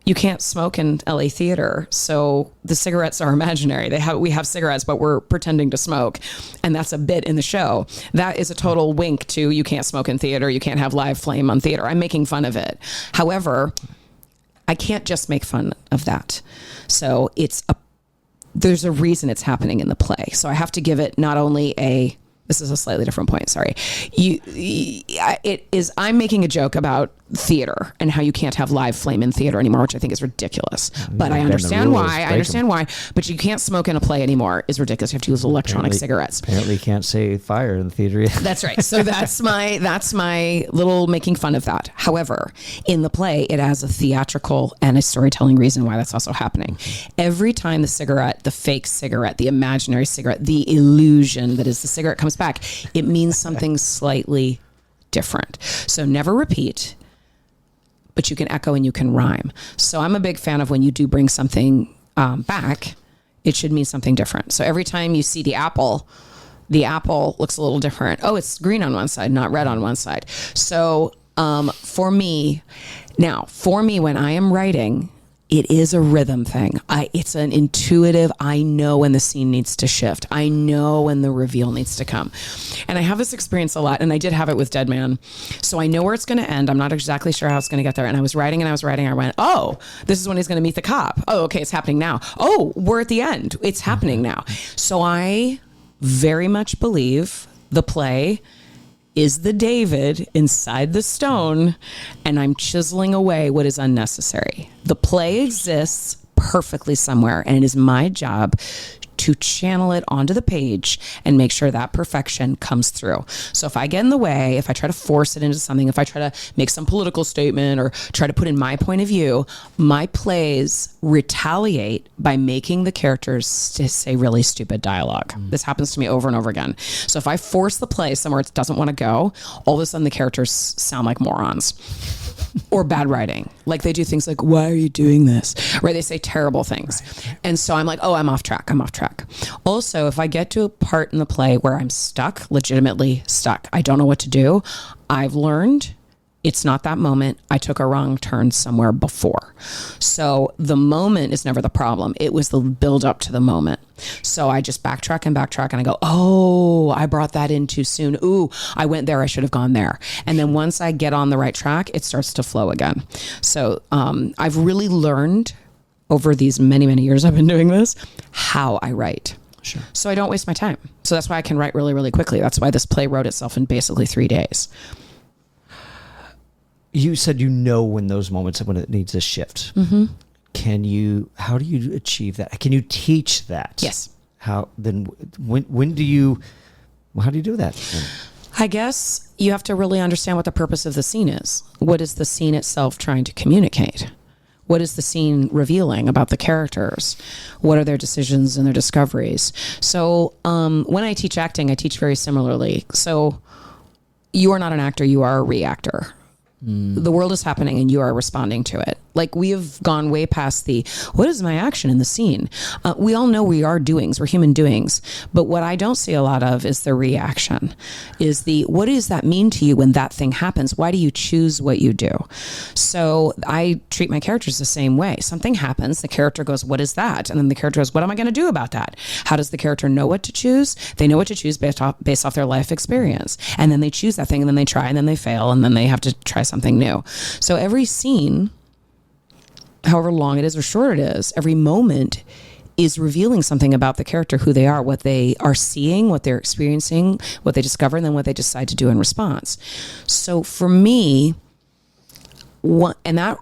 you can't smoke in LA theater. So the cigarettes are imaginary. We have cigarettes, but we're pretending to smoke. And that's a bit in the show. That is a total wink to you can't smoke in theater. You can't have live flame on theater. I'm making fun of it. However, I can't just make fun of that. So there's a reason it's happening in the play. So I have to give it not only this is a slightly different point. Sorry. I'm making a joke about theater and how you can't have live flame in theater anymore, which I think is ridiculous. But I understand why. But you can't smoke in a play anymore is ridiculous. You have to use electronic cigarettes. Apparently you can't say fire in the theater yet. That's right. So that's my little making fun of that. However, in the play, it has a theatrical and a storytelling reason why that's also happening. Every time the cigarette, the fake cigarette, the imaginary cigarette, the illusion that is the cigarette comes back, it means something slightly different. So never repeat, but you can echo and you can rhyme. So I'm a big fan of when you do bring something back, it should mean something different. So every time you see the apple looks a little different. Oh, it's green on one side, not red on one side. So For me, when I am writing, it is a rhythm thing. It's an intuitive, I know when the scene needs to shift. I know when the reveal needs to come. And I have this experience a lot, and I did have it with Dead Man. So I know where it's going to end. I'm not exactly sure how it's going to get there. And I was writing. I went, oh, this is when he's going to meet the cop. Oh, okay, it's happening now. Oh, we're at the end. It's happening now. So I very much believe the play is the David inside the stone, and I'm chiseling away what is unnecessary. The play exists perfectly somewhere, and it is my job to channel it onto the page and make sure that perfection comes through. So if I get in the way, if I try to force it into something, if I try to make some political statement or try to put in my point of view, my plays retaliate by making the characters say really stupid dialogue. This happens to me over and over again. So if I force the play somewhere it doesn't want to go, all of a sudden the characters sound like morons. Or bad writing. Like they do things like, why are you doing this? Right? They say terrible things. Right. And so I'm like, oh, I'm off track. Also, if I get to a part in the play where I'm stuck, legitimately stuck, I don't know what to do, I've learned it's not that moment. I took a wrong turn somewhere before. So the moment is never the problem. It was the build up to the moment. So I just backtrack and I go, oh, I brought that in too soon. Ooh, I went there. I should have gone there. And then once I get on the right track, it starts to flow again. So I've really learned over these many, many years I've been doing this, how I write. Sure. So I don't waste my time. So that's why I can write really, really quickly. That's why this play wrote itself in basically 3 days. You said when those moments when it needs a shift. Mm-hmm. How do you achieve that? Can you teach that? Yes. How do you do that? I guess you have to really understand what the purpose of the scene is. What is the scene itself trying to communicate? What is the scene revealing about the characters? What are their decisions and their discoveries? So when I teach acting, I teach very similarly. So you are not an actor, you are a reactor. The world is happening and you are responding to it. Like we have gone way past what is my action in the scene? We all know we are doings, we're human doings. But what I don't see a lot of is the reaction, what does that mean to you when that thing happens? Why do you choose what you do? So I treat my characters the same way. Something happens, the character goes, what is that? And then the character goes, what am I going to do about that? How does the character know what to choose? They know what to choose based off their life experience. And then they choose that thing and then they try and then they fail and then they have to try something new. So every scene, however long it is or short it is, every moment is revealing something about the character, who they are, what they are seeing, what they're experiencing, what they discover, and then what they decide to do in response. So for me, and that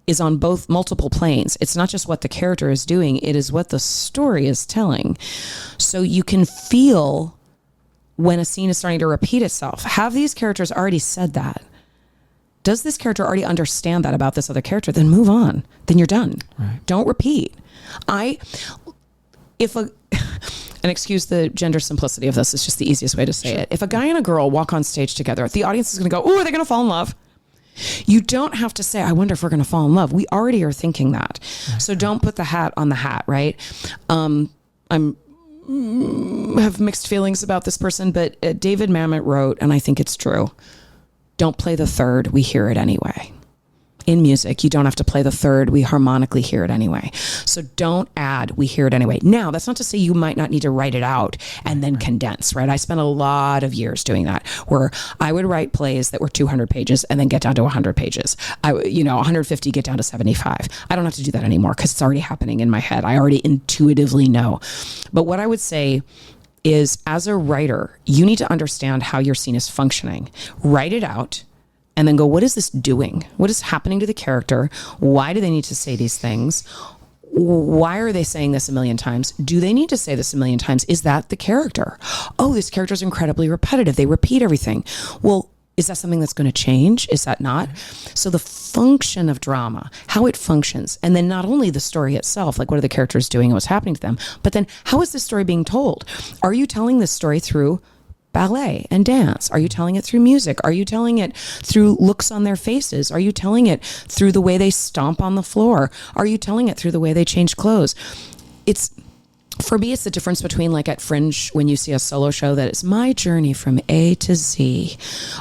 is on multiple planes. It's not just what the character is doing, it is what the story is telling. So you can feel when a scene is starting to repeat itself. Have these characters already said that? Does this character already understand that about this other character? Then move on. Then you're done. Right. Don't repeat. And excuse the gender simplicity of this, it's just the easiest way to say it. If a guy and a girl walk on stage together, the audience is going to go, oh, are they going to fall in love? You don't have to say, I wonder if we're going to fall in love. We already are thinking that. Right. So don't put the hat on the hat, right? Have mixed feelings about this person, but David Mamet wrote, and I think it's true, don't play the third, we hear it anyway. In music, you don't have to play the third, we harmonically hear it anyway. So don't add, we hear it anyway. Now, that's not to say you might not need to write it out and then condense, right? I spent a lot of years doing that, where I would write plays that were 200 pages and then get down to 100 pages. 150, get down to 75. I don't have to do that anymore because it's already happening in my head. I already intuitively know. But what I would say is, as a writer, you need to understand how your scene is functioning. Write it out and then go, what is this doing? What is happening to the character? Why do they need to say these things? Why are they saying this a million times? Do they need to say this a million times? Is that the character? Oh, this character is incredibly repetitive. They repeat everything. Well, is that something that's going to change? Is that not? So the function of drama, how it functions, and then not only the story itself, like what are the characters doing and what's happening to them, but then how is this story being told? Are you telling this story through ballet and dance? Are you telling it through music? Are you telling it through looks on their faces? Are you telling it through the way they stomp on the floor? Are you telling it through the way they change clothes? It's For me, it's the difference between like at Fringe when you see a solo show that it's my journey from A to Z.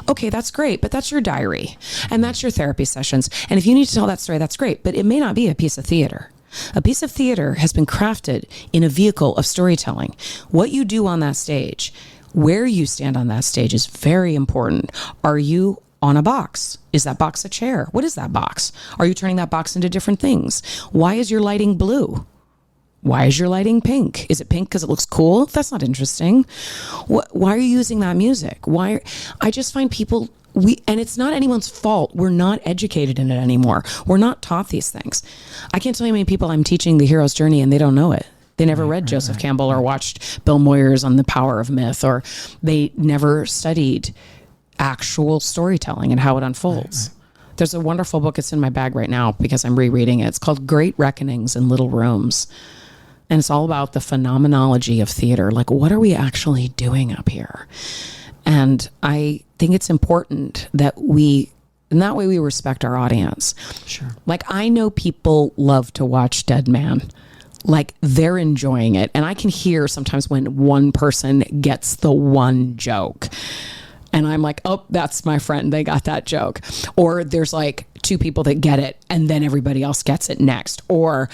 Okay, that's great, but that's your diary and that's your therapy sessions. And if you need to tell that story, that's great, but it may not be a piece of theater. A piece of theater has been crafted in a vehicle of storytelling. What you do on that stage, where you stand on that stage is very important. Are you on a box? Is that box a chair? What is that box? Are you turning that box into different things? Why is your lighting blue? Why is your lighting pink? Is it pink because it looks cool? That's not interesting. Why are you using that music? I just find people, and it's not anyone's fault. We're not educated in it anymore. We're not taught these things. I can't tell you how many people I'm teaching the hero's journey and they don't know it. They never read Joseph Campbell or watched Bill Moyers on The Power of Myth, or they never studied actual storytelling and how it unfolds. There's a wonderful book. It's in my bag right now because I'm rereading it. It's called Great Reckonings in Little Rooms. And it's all about the phenomenology of theater. Like, what are we actually doing up here? And I think it's important that in that way we respect our audience. Sure. Like, I know people love to watch Dead Man. Like, they're enjoying it. And I can hear sometimes when one person gets the one joke. And I'm like, oh, that's my friend. They got that joke. Or there's like two people that get it and then everybody else gets it next. Or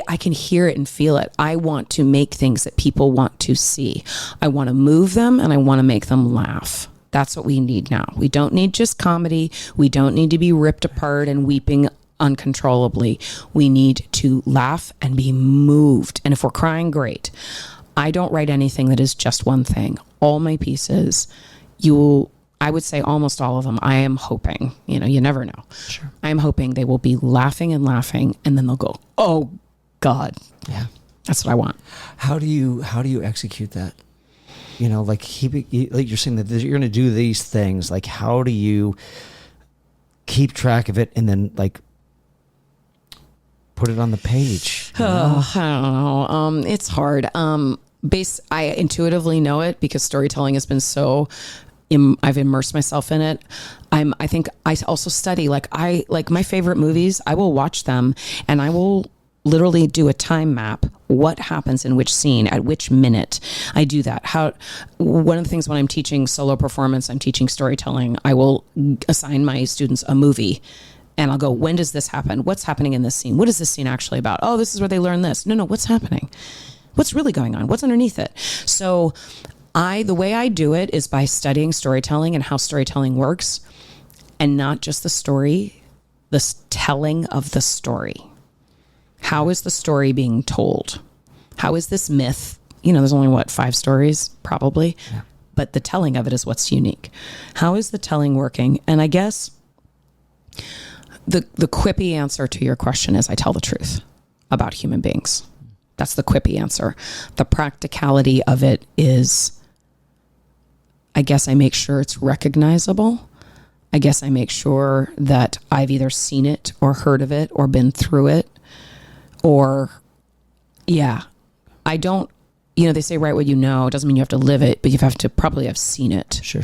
I can hear it and feel it. I want to make things that people want to see. I want to move them and I want to make them laugh. That's what we need now. We don't need just comedy. We don't need to be ripped apart and weeping uncontrollably. We need to laugh and be moved. And if we're crying, great. I don't write anything that is just one thing. All my pieces, I would say almost all of them, I am hoping, you never know. Sure. I am hoping they will be laughing and laughing and then they'll go, oh God. Yeah. That's what I want. How do you execute that? Like like you're saying that you're going to do these things. Like, how do you keep track of it and then like put it on the page? I don't know. It's hard. I intuitively know it because storytelling has been so. I've immersed myself in it. I think I also study. Like my favorite movies, I will watch them and I will literally do a time map. What happens in which scene at which minute? I do that. One of the things when I'm teaching solo performance, I'm teaching storytelling, I will assign my students a movie and I'll go, when does this happen? What's happening in this scene? What is this scene actually about? Oh, this is where they learn this. No, what's happening? What's really going on? What's underneath it? So the way I do it is by studying storytelling and how storytelling works, and not just the story, the telling of the story. How is the story being told? How is this myth? There's only 5 stories probably, yeah. But the telling of it is what's unique. How is the telling working? And I guess the quippy answer to your question is I tell the truth about human beings. That's the quippy answer. The practicality of it is, I guess I make sure it's recognizable. I guess I make sure that I've either seen it or heard of it or been through it. Or, yeah, I don't, they say write what you know. It doesn't mean you have to live it, but you have to probably have seen it. Sure.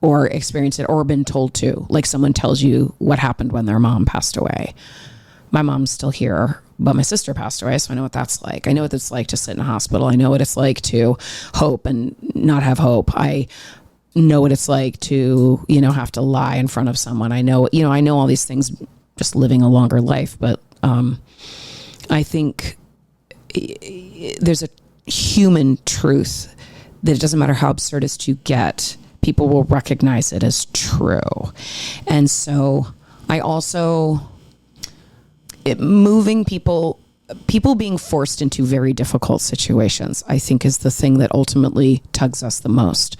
Or experienced it or been told to. Like someone tells you what happened when their mom passed away. My mom's still here, but my sister passed away, so I know what that's like. I know what it's like to sit in a hospital. I know what it's like to hope and not have hope. I know what it's like to, have to lie in front of someone. I know all these things just living a longer life, but I think there's a human truth that it doesn't matter how absurdist you get, people will recognize it as true. And so I also, moving people being forced into very difficult situations, I think is the thing that ultimately tugs us the most.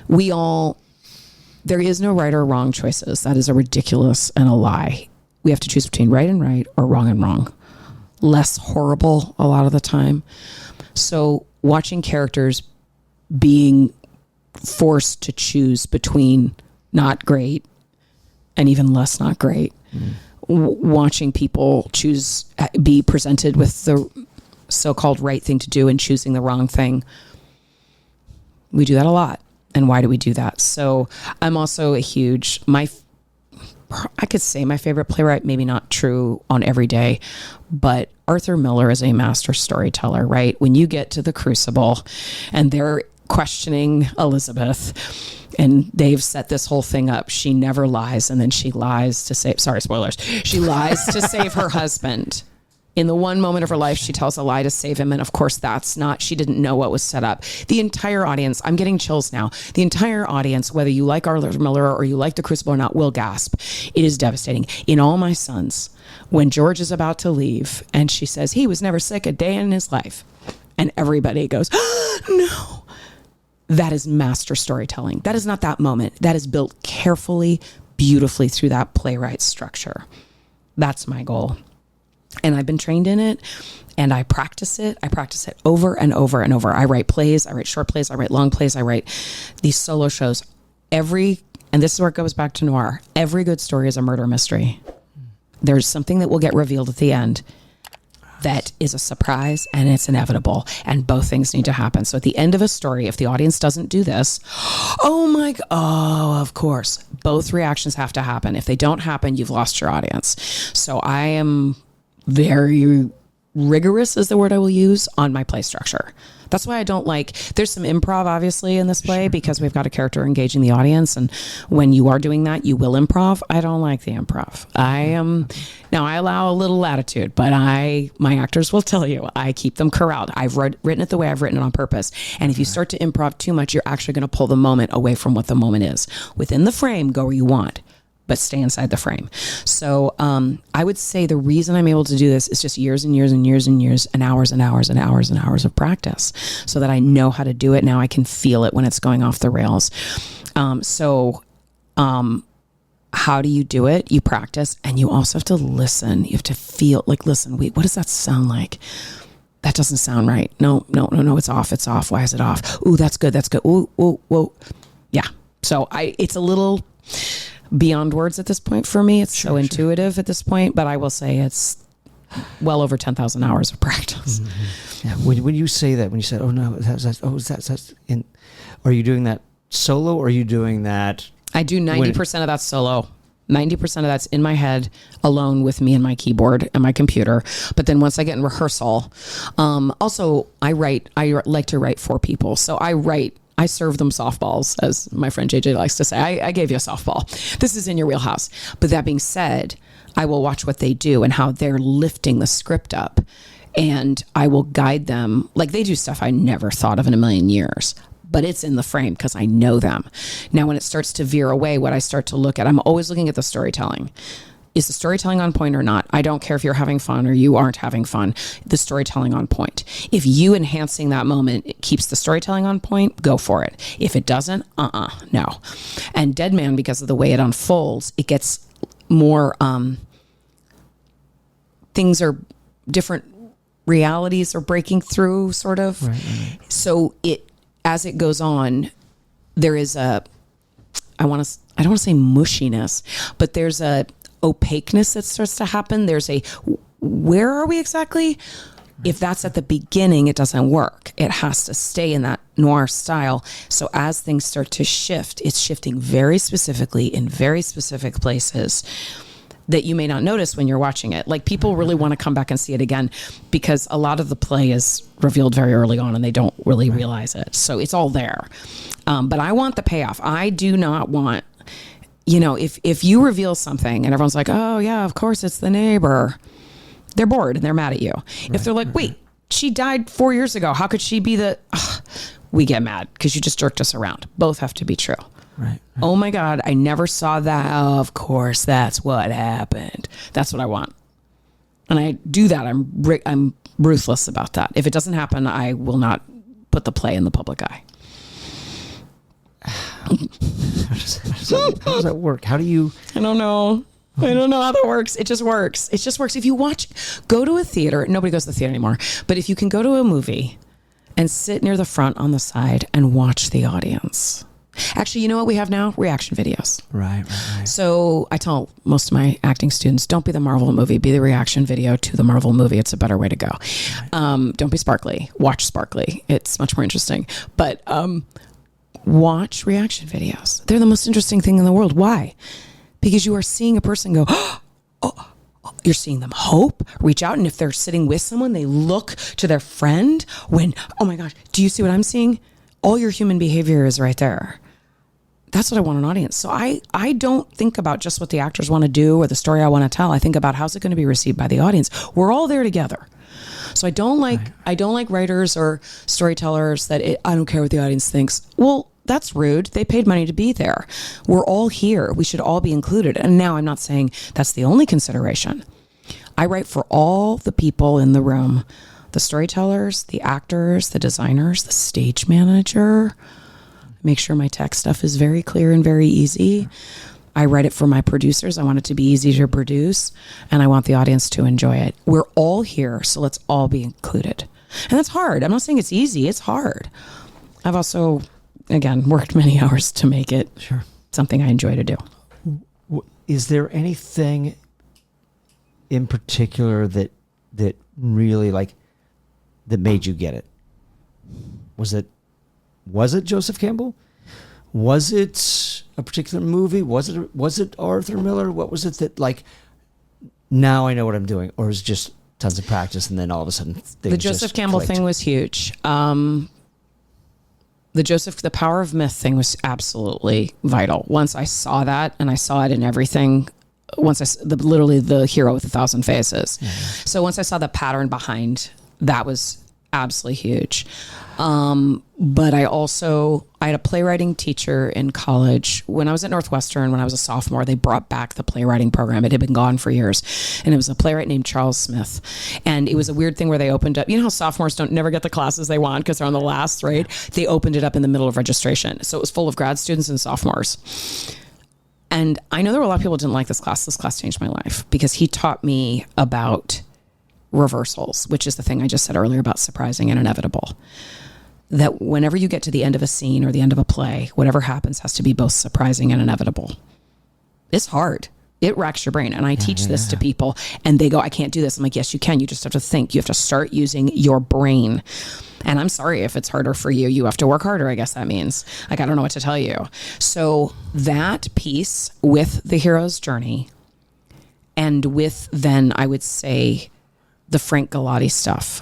There is no right or wrong choices. That is a ridiculous and a lie. We have to choose between right and right or wrong and wrong. Less horrible a lot of the time. So watching characters being forced to choose between not great and even less not great. Watching people be presented with the so-called right thing to do and choosing the wrong thing. We do that a lot. And why do we do that? So I'm also I could say my favorite playwright, maybe not true on every day, but Arthur Miller is a master storyteller, right? When you get to the Crucible and they're questioning Elizabeth and they've set this whole thing up, she never lies, and then she lies to save, sorry, spoilers. She lies to save her husband. In the one moment of her life, she tells a lie to save him. And of course, she didn't know what was set up. The entire audience, I'm getting chills now. The entire audience, whether you like Arthur Miller or you like The Crucible or not, will gasp. It is devastating. In All My Sons, when George is about to leave and she says, he was never sick a day in his life. And everybody goes, no. That is master storytelling. That is not that moment. That is built carefully, beautifully through that playwright structure. That's my goal. And I've been trained in it, and I practice it. I practice it over and over and over. I write plays, I write short plays, I write long plays, I write these solo shows. And this is where it goes back to noir. Every good story is a murder mystery. There's something that will get revealed at the end that is a surprise, and it's inevitable, and both things need to happen. So at the end of a story, if the audience doesn't do this, of course, both reactions have to happen. If they don't happen, you've lost your audience. So I am very rigorous is the word I will use on my play structure. That's why I don't there's some improv obviously in this play because we've got a character engaging the audience. And when you are doing that, you will improv. I don't like the improv. Now I allow a little latitude, but my actors will tell you, I keep them corralled. I've written it the way I've written it on purpose. And if you start to improv too much, you're actually going to pull the moment away from what the moment is. Within the frame, go where you want, but stay inside the frame. So I would say the reason I'm able to do this is just years and years and years and years and hours and hours and hours and hours of practice so that I know how to do it. Now I can feel it when it's going off the rails. How do you do it? You practice, and you also have to listen. You have to feel listen, wait, what does that sound like? That doesn't sound right. No, it's off. It's off. Why is it off? Ooh, that's good. That's good. Ooh, whoa. Yeah. So it's a little beyond words at this point for me. It's so intuitive at this point, but I will say it's well over 10,000 hours of practice. Mm-hmm. Yeah. When you say that, when you said, "Oh no," that's in, are you doing that solo, or are you doing that? I do 90% of that solo. 90% of that's in my head alone with me and my keyboard and my computer. But then once I get in rehearsal, also I like to write for people. So I serve them softballs, as my friend JJ likes to say. I gave you a softball. This is in your wheelhouse. But that being said, I will watch what they do and how they're lifting the script up. And I will guide them. They do stuff I never thought of in a million years. But it's in the frame because I know them. Now, when it starts to veer away, what I start to look at, I'm always looking at the storytelling. Is the storytelling on point or not? I don't care if you're having fun or you aren't having fun. The storytelling on point. If you enhancing that moment keeps the storytelling on point, go for it. If it doesn't, no. And Dead Man, because of the way it unfolds, it gets more, things are different, realities are breaking through, sort of. Right. So as it goes on, there is I don't want to say mushiness, but there's a opaqueness that starts to happen. There's where are we exactly? If that's at the beginning, it doesn't work. It has to stay in that noir style. So as things start to shift, it's shifting very specifically in very specific places that you may not notice when you're watching it. People really want to come back and see it again because a lot of the play is revealed very early on and they don't really realize it. So it's all there. But I want the payoff. I do not want, if you reveal something and everyone's like, oh yeah, of course it's the neighbor. They're bored and they're mad at you. Right. If they're like, wait, she died 4 years ago. How could she be we get mad because you just jerked us around. Both have to be true. Right. Oh my God, I never saw that. Oh, of course, that's what happened. That's what I want. And I do that. I'm ruthless about that. If it doesn't happen, I will not put the play in the public eye. How does that work? How do you... I don't know. I don't know how that works. It just works. If you go to a theater, nobody goes to the theater anymore, but if you can go to a movie and sit near the front on the side and watch the audience. Actually, you know what we have now? Reaction videos. Right. So I tell most of my acting students, don't be the Marvel movie, be the reaction video to the Marvel movie. It's a better way to go. Right. Don't be sparkly. Watch Sparkly. It's much more interesting. But watch reaction videos. They're the most interesting thing in the world. Why? Because you are seeing a person go, oh, You're seeing them hope, reach out. And if they're sitting with someone, they look to their friend when, oh my gosh, do you see what I'm seeing? All your human behavior is right there. That's what I want an audience. So I don't think about just what the actors want to do or the story I want to tell. I think about how's it going to be received by the audience. We're all there together. So I don't like writers or storytellers that I don't care what the audience thinks. Well, that's rude. They paid money to be there. We're all here. We should all be included. And now I'm not saying that's the only consideration. I write for all the people in the room, the storytellers, the actors, the designers, the stage manager. Make sure my tech stuff is very clear and very easy. I write it for my producers. I want it to be easy to produce, and I want the audience to enjoy it. We're all here, so let's all be included. And that's hard. I'm not saying it's easy. It's hard. I've also, again, worked many hours to make it something I enjoy to do. Is there anything in particular that really that made you get it? Was it Joseph Campbell? Was it a particular movie? Was it Arthur Miller? What was it that now I know what I'm doing, or is it just tons of practice and then all of a sudden things the Joseph Campbell clicked? Thing was huge. The Power of Myth thing was absolutely vital. Once I saw that, and I saw it in everything. Literally the hero with 1,000 faces. Yeah. So once I saw the pattern behind, that was absolutely huge. But I had a playwriting teacher in college. When I was at Northwestern, when I was a sophomore, they brought back the playwriting program. It had been gone for years. And it was a playwright named Charles Smith. And it was a weird thing where they opened up, you know how sophomores never get the classes they want because they're on the last, right? They opened it up in the middle of registration. So it was full of grad students and sophomores. And I know there were a lot of people who didn't like this class. This class changed my life because he taught me about reversals, which is the thing I just said earlier about surprising and inevitable. That whenever you get to the end of a scene or the end of a play, whatever happens has to be both surprising and inevitable. It's hard. It racks your brain. And I teach this to people and they go, I can't do this. I'm like, yes, you can. You just have to think. You have to start using your brain. And I'm sorry if it's harder for you. You have to work harder, I guess that means. I don't know what to tell you. So that piece with the hero's journey and with then I would say the Frank Galati stuff,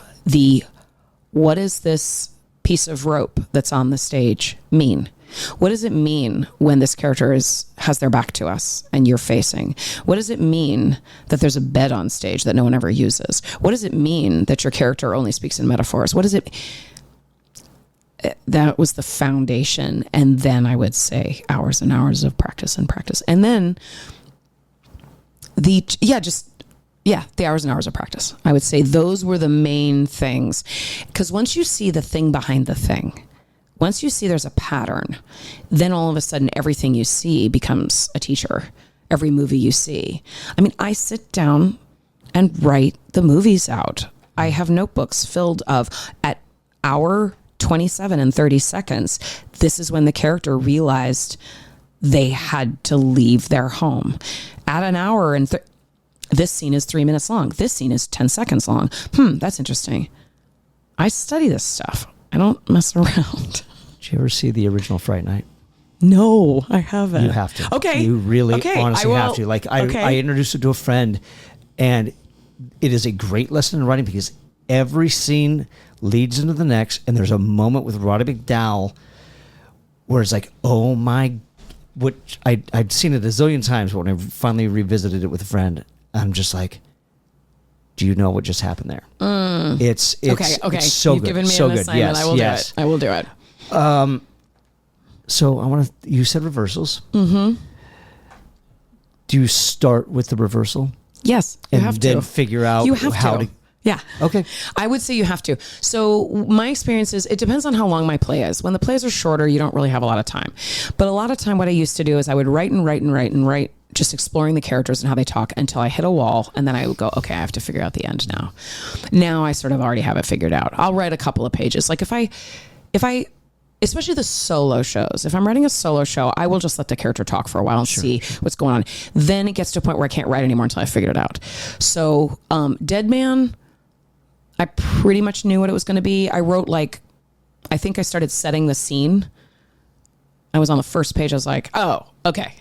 what is this piece of rope that's on the stage mean? What does it mean when this character has their back to us and you're facing? What does it mean that there's a bed on stage that no one ever uses? What does it mean that your character only speaks in metaphors? What does it... That was the foundation. And then I would say hours and hours of practice and practice. And then the hours and hours of practice. I would say those were the main things. Because once you see the thing behind the thing, once you see there's a pattern, then all of a sudden everything you see becomes a teacher. Every movie you see. I mean, I sit down and write the movies out. I have notebooks filled of at hour 27 and 30 seconds. This is when the character realized they had to leave their home. At an hour and this scene is 3 minutes long. This scene is 10 seconds long. That's interesting. I study this stuff. I don't mess around. Did you ever see the original Fright Night? No, I haven't. You have to. Okay. You really honestly have to. I introduced it to a friend, and it is a great lesson in writing because every scene leads into the next, and there's a moment with Roddy McDowell where it's like, oh my, I'd seen it a zillion times, but when I finally revisited it with a friend, I'm just like, do you know what just happened there? It's okay. It's so You've good. given me so an good. assignment. Yes, I will yes. do it. I will do it. So you said reversals. Mm-hmm. Do you start with the reversal? Yes, you have to. And then figure out how to. Yeah. Okay. I would say you have to. So my experience is it depends on how long my play is. When the plays are shorter, you don't really have a lot of time. But a lot of time what I used to do is I would write, just exploring the characters and how they talk until I hit a wall. And then I would go, okay, I have to figure out the end now. Now I sort of already have it figured out. I'll write a couple of pages. Like if I, especially the solo shows, if I'm writing a solo show, I will just let the character talk for a while and see what's going on. Then it gets to a point where I can't write anymore until I figured it out. So Dead Man, I pretty much knew what it was going to be. I wrote I think I started setting the scene. I was on the first page. I was like, oh, okay.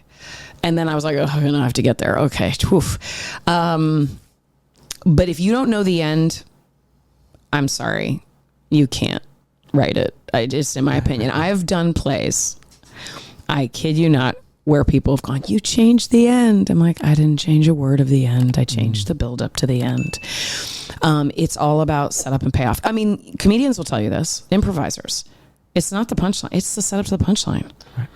And then I was like, oh, I have to get there. Okay. But if you don't know the end, I'm sorry, you can't write it. In my opinion, I've done plays, I kid you not, where people have gone, you changed the end. I'm like, I didn't change a word of the end. I changed the build up to the end. It's all about setup and payoff. I mean, comedians will tell you this, improvisers. It's not the punchline. It's the setup to the punchline. Right.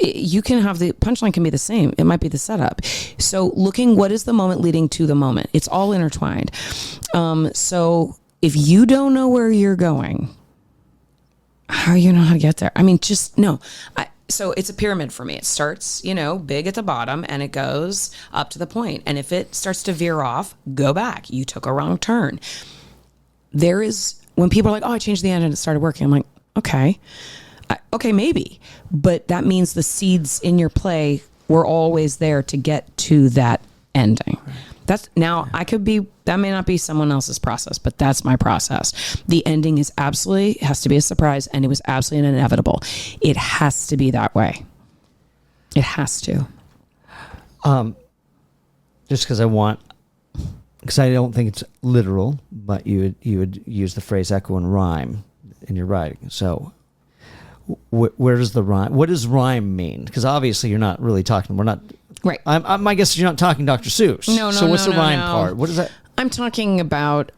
You can have the punchline can be the same. It might be the setup. So looking, what is the moment leading to the moment? It's all intertwined. So if you don't know where you're going, how do you know how to get there? I mean, just no. So it's a pyramid for me. It starts, big at the bottom and it goes up to the point. And if it starts to veer off, go back. You took a wrong turn. When people are like, oh, I changed the end and it started working. I'm like, okay, maybe. But that means the seeds in your play were always there to get to that ending. That may not be someone else's process, but that's my process. The ending has to be a surprise, and it was absolutely inevitable. It has to be that way. It has to. Just because I don't think it's literal, but you would use the phrase echo and rhyme in your writing. So where does the rhyme? What does rhyme mean? Because obviously you're not really talking. We're not. Right. My guess is you're not talking Dr. Seuss. No. So what's the rhyme part? What is that? I'm talking about,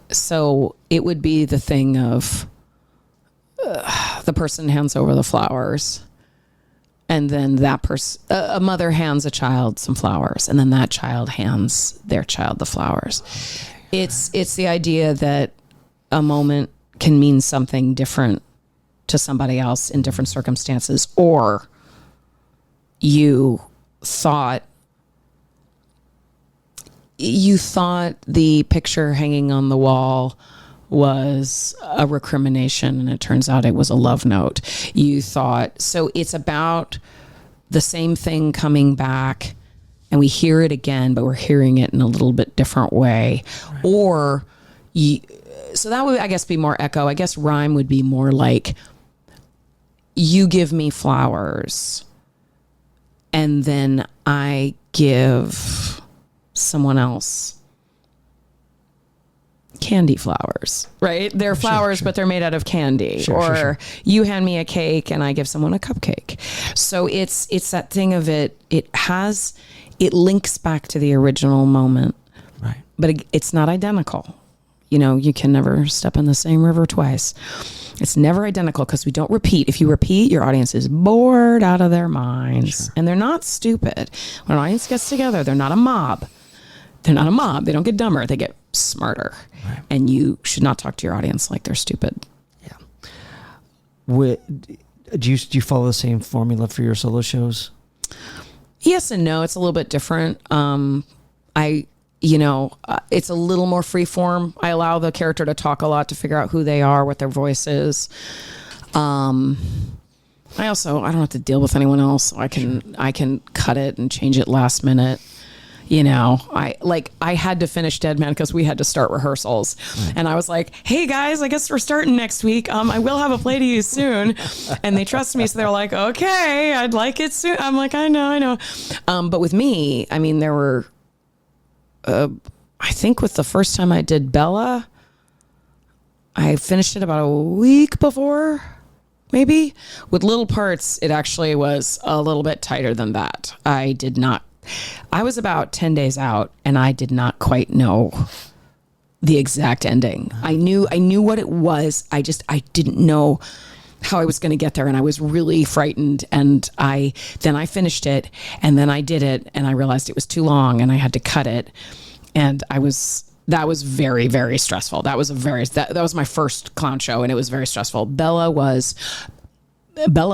so it would be the thing of the person hands over the flowers, and then that person, a mother hands a child some flowers, and then that child hands their child the flowers. It's the idea that a moment can mean something different to somebody else in different circumstances, or you thought the picture hanging on the wall was a recrimination and it turns out it was a love note. So it's about the same thing coming back and we hear it again, but we're hearing it in a little bit different way. Right. So that would, I guess, be more echo. I guess rhyme would be more like, you give me flowers and then I give someone else candy flowers, right? They're flowers, sure. But they're made out of candy. Sure. You hand me a cake and I give someone a cupcake. So it's that thing of it links back to the original moment, right? But it's not identical. You can never step in the same river twice. It's never identical because we don't repeat. If you repeat, your audience is bored out of their minds. Sure. And they're not stupid. When an audience gets together, they're not a mob. They don't get dumber. They get smarter. Right. And you should not talk to your audience like they're stupid. Yeah. Do you follow the same formula for your solo shows? Yes and no. It's a little bit different. It's a little more free form. I allow the character to talk a lot to figure out who they are, what their voice is. I don't have to deal with anyone else. I can cut it and change it last minute. I had to finish Dead Man because we had to start rehearsals. Right. And I was like, hey guys, I guess we're starting next week. I will have a play to use soon. And they trust me. So they're like, okay, I'd like it soon. I'm like, I know. But with me, I mean, there were, I think with the first time I did Bella, I finished it about a week before, maybe. With little parts, it actually was a little bit tighter than that. I was about 10 days out and I did not quite know the exact ending. I knew what it was. I didn't know how I was going to get there. And I was really frightened. And then I finished it and then I did it and I realized it was too long and I had to cut it. And that was very, very stressful. That was my first clown show and it was very stressful. Bella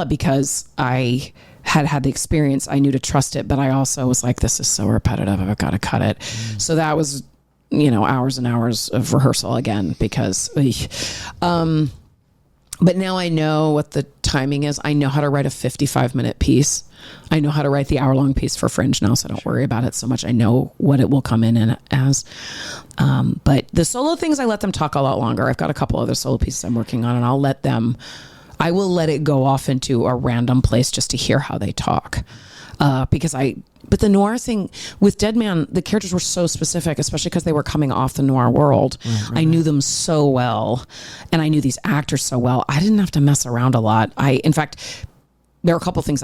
because I had the experience, I knew to trust it, but I also was like, this is so repetitive, I've got to cut it. So that was, hours and hours of rehearsal again, because, but now I know what the timing is. I know how to write a 55-minute piece. I know how to write the hour-long piece for Fringe now, so I don't worry about it so much. I know what it will come in as. But the solo things, I let them talk a lot longer. I've got a couple other solo pieces I'm working on, and I will let it go off into a random place just to hear how they talk. But the noir thing with Dead Man, the characters were so specific, especially because they were coming off the noir world. Right. I knew them so well, and I knew these actors so well. I didn't have to mess around a lot. In fact, there are a couple things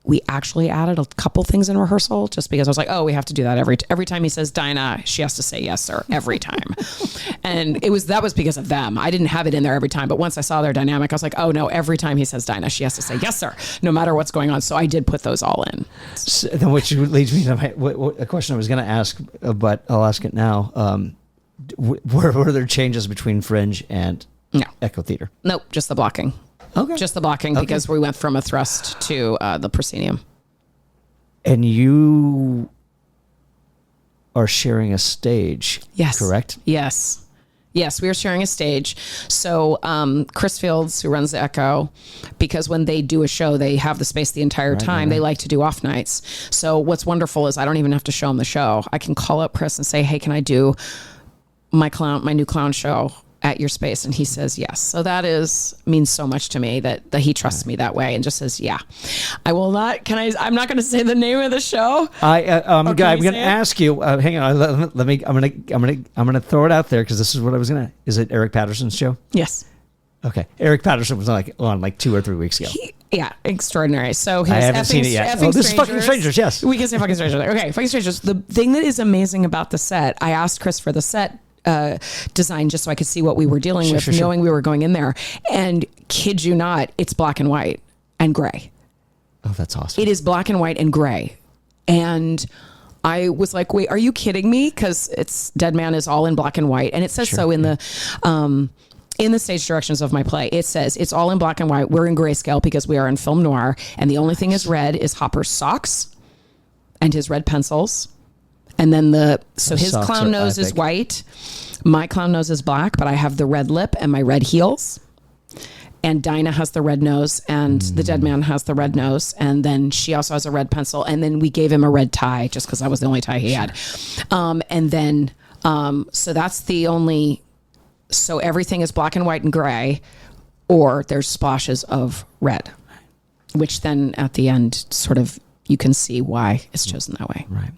we actually added a couple things in rehearsal just because I was like, oh, we have to do that every time he says Dinah, she has to say yes, sir, every time. And that was because of them. I didn't have it in there every time, but once I saw their dynamic, I was like, oh no, every time he says Dinah, she has to say yes, sir, no matter what's going on. So I did put those all in. So then which leads me to a question I was going to ask, but I'll ask it now. Were there changes between Fringe and Echo Theater? Nope, just the blocking. Okay. Just the blocking because we went from a thrust to the proscenium. And you are sharing a stage, yes. correct? Yes. Yes, we are sharing a stage. So Chris Fields, who runs the Echo, because when they do a show, they have the space the entire time. Right. They like to do off nights. So what's wonderful is I don't even have to show them the show. I can call up Chris and say, hey, can I do my new clown show at your space? And he says yes. So that means so much to me that he trusts me that way and just says yeah. I will not. I'm not going to say the name of the show. I'm going to ask you. Hang on. Let me. I'm going to throw it out there because this is what I was going to. Is it Eric Patterson's show? Yes. Okay. Eric Patterson was on 2 or 3 weeks ago. Extraordinary. So I haven't seen it yet. This is Fucking Strangers. Yes. We can say Fucking Strangers. Okay. Fucking Strangers. The thing that is amazing about the set, I asked Chris for the set design just so I could see what we were dealing with, knowing we were going in there. And kid you not, it's black and white and gray. Oh, that's awesome. It is black and white and gray. And I was like, wait, are you kidding me? Because it's Dead Man is all in black and white. And it says so in the stage directions of my play. It says it's all in black and white. We're in grayscale because we are in film noir. And the only thing is red is Hopper's socks and his red pencils. And then his clown nose is white. My clown nose is black, but I have the red lip and my red heels. And Dinah has the red nose and the Dead Man has the red nose. And then she also has a red pencil. And then we gave him a red tie just because that was the only tie he had. And then, so that's the only, so everything is black and white and gray, or there's splashes of red, which then at the end sort of, you can see why it's chosen that way. Right.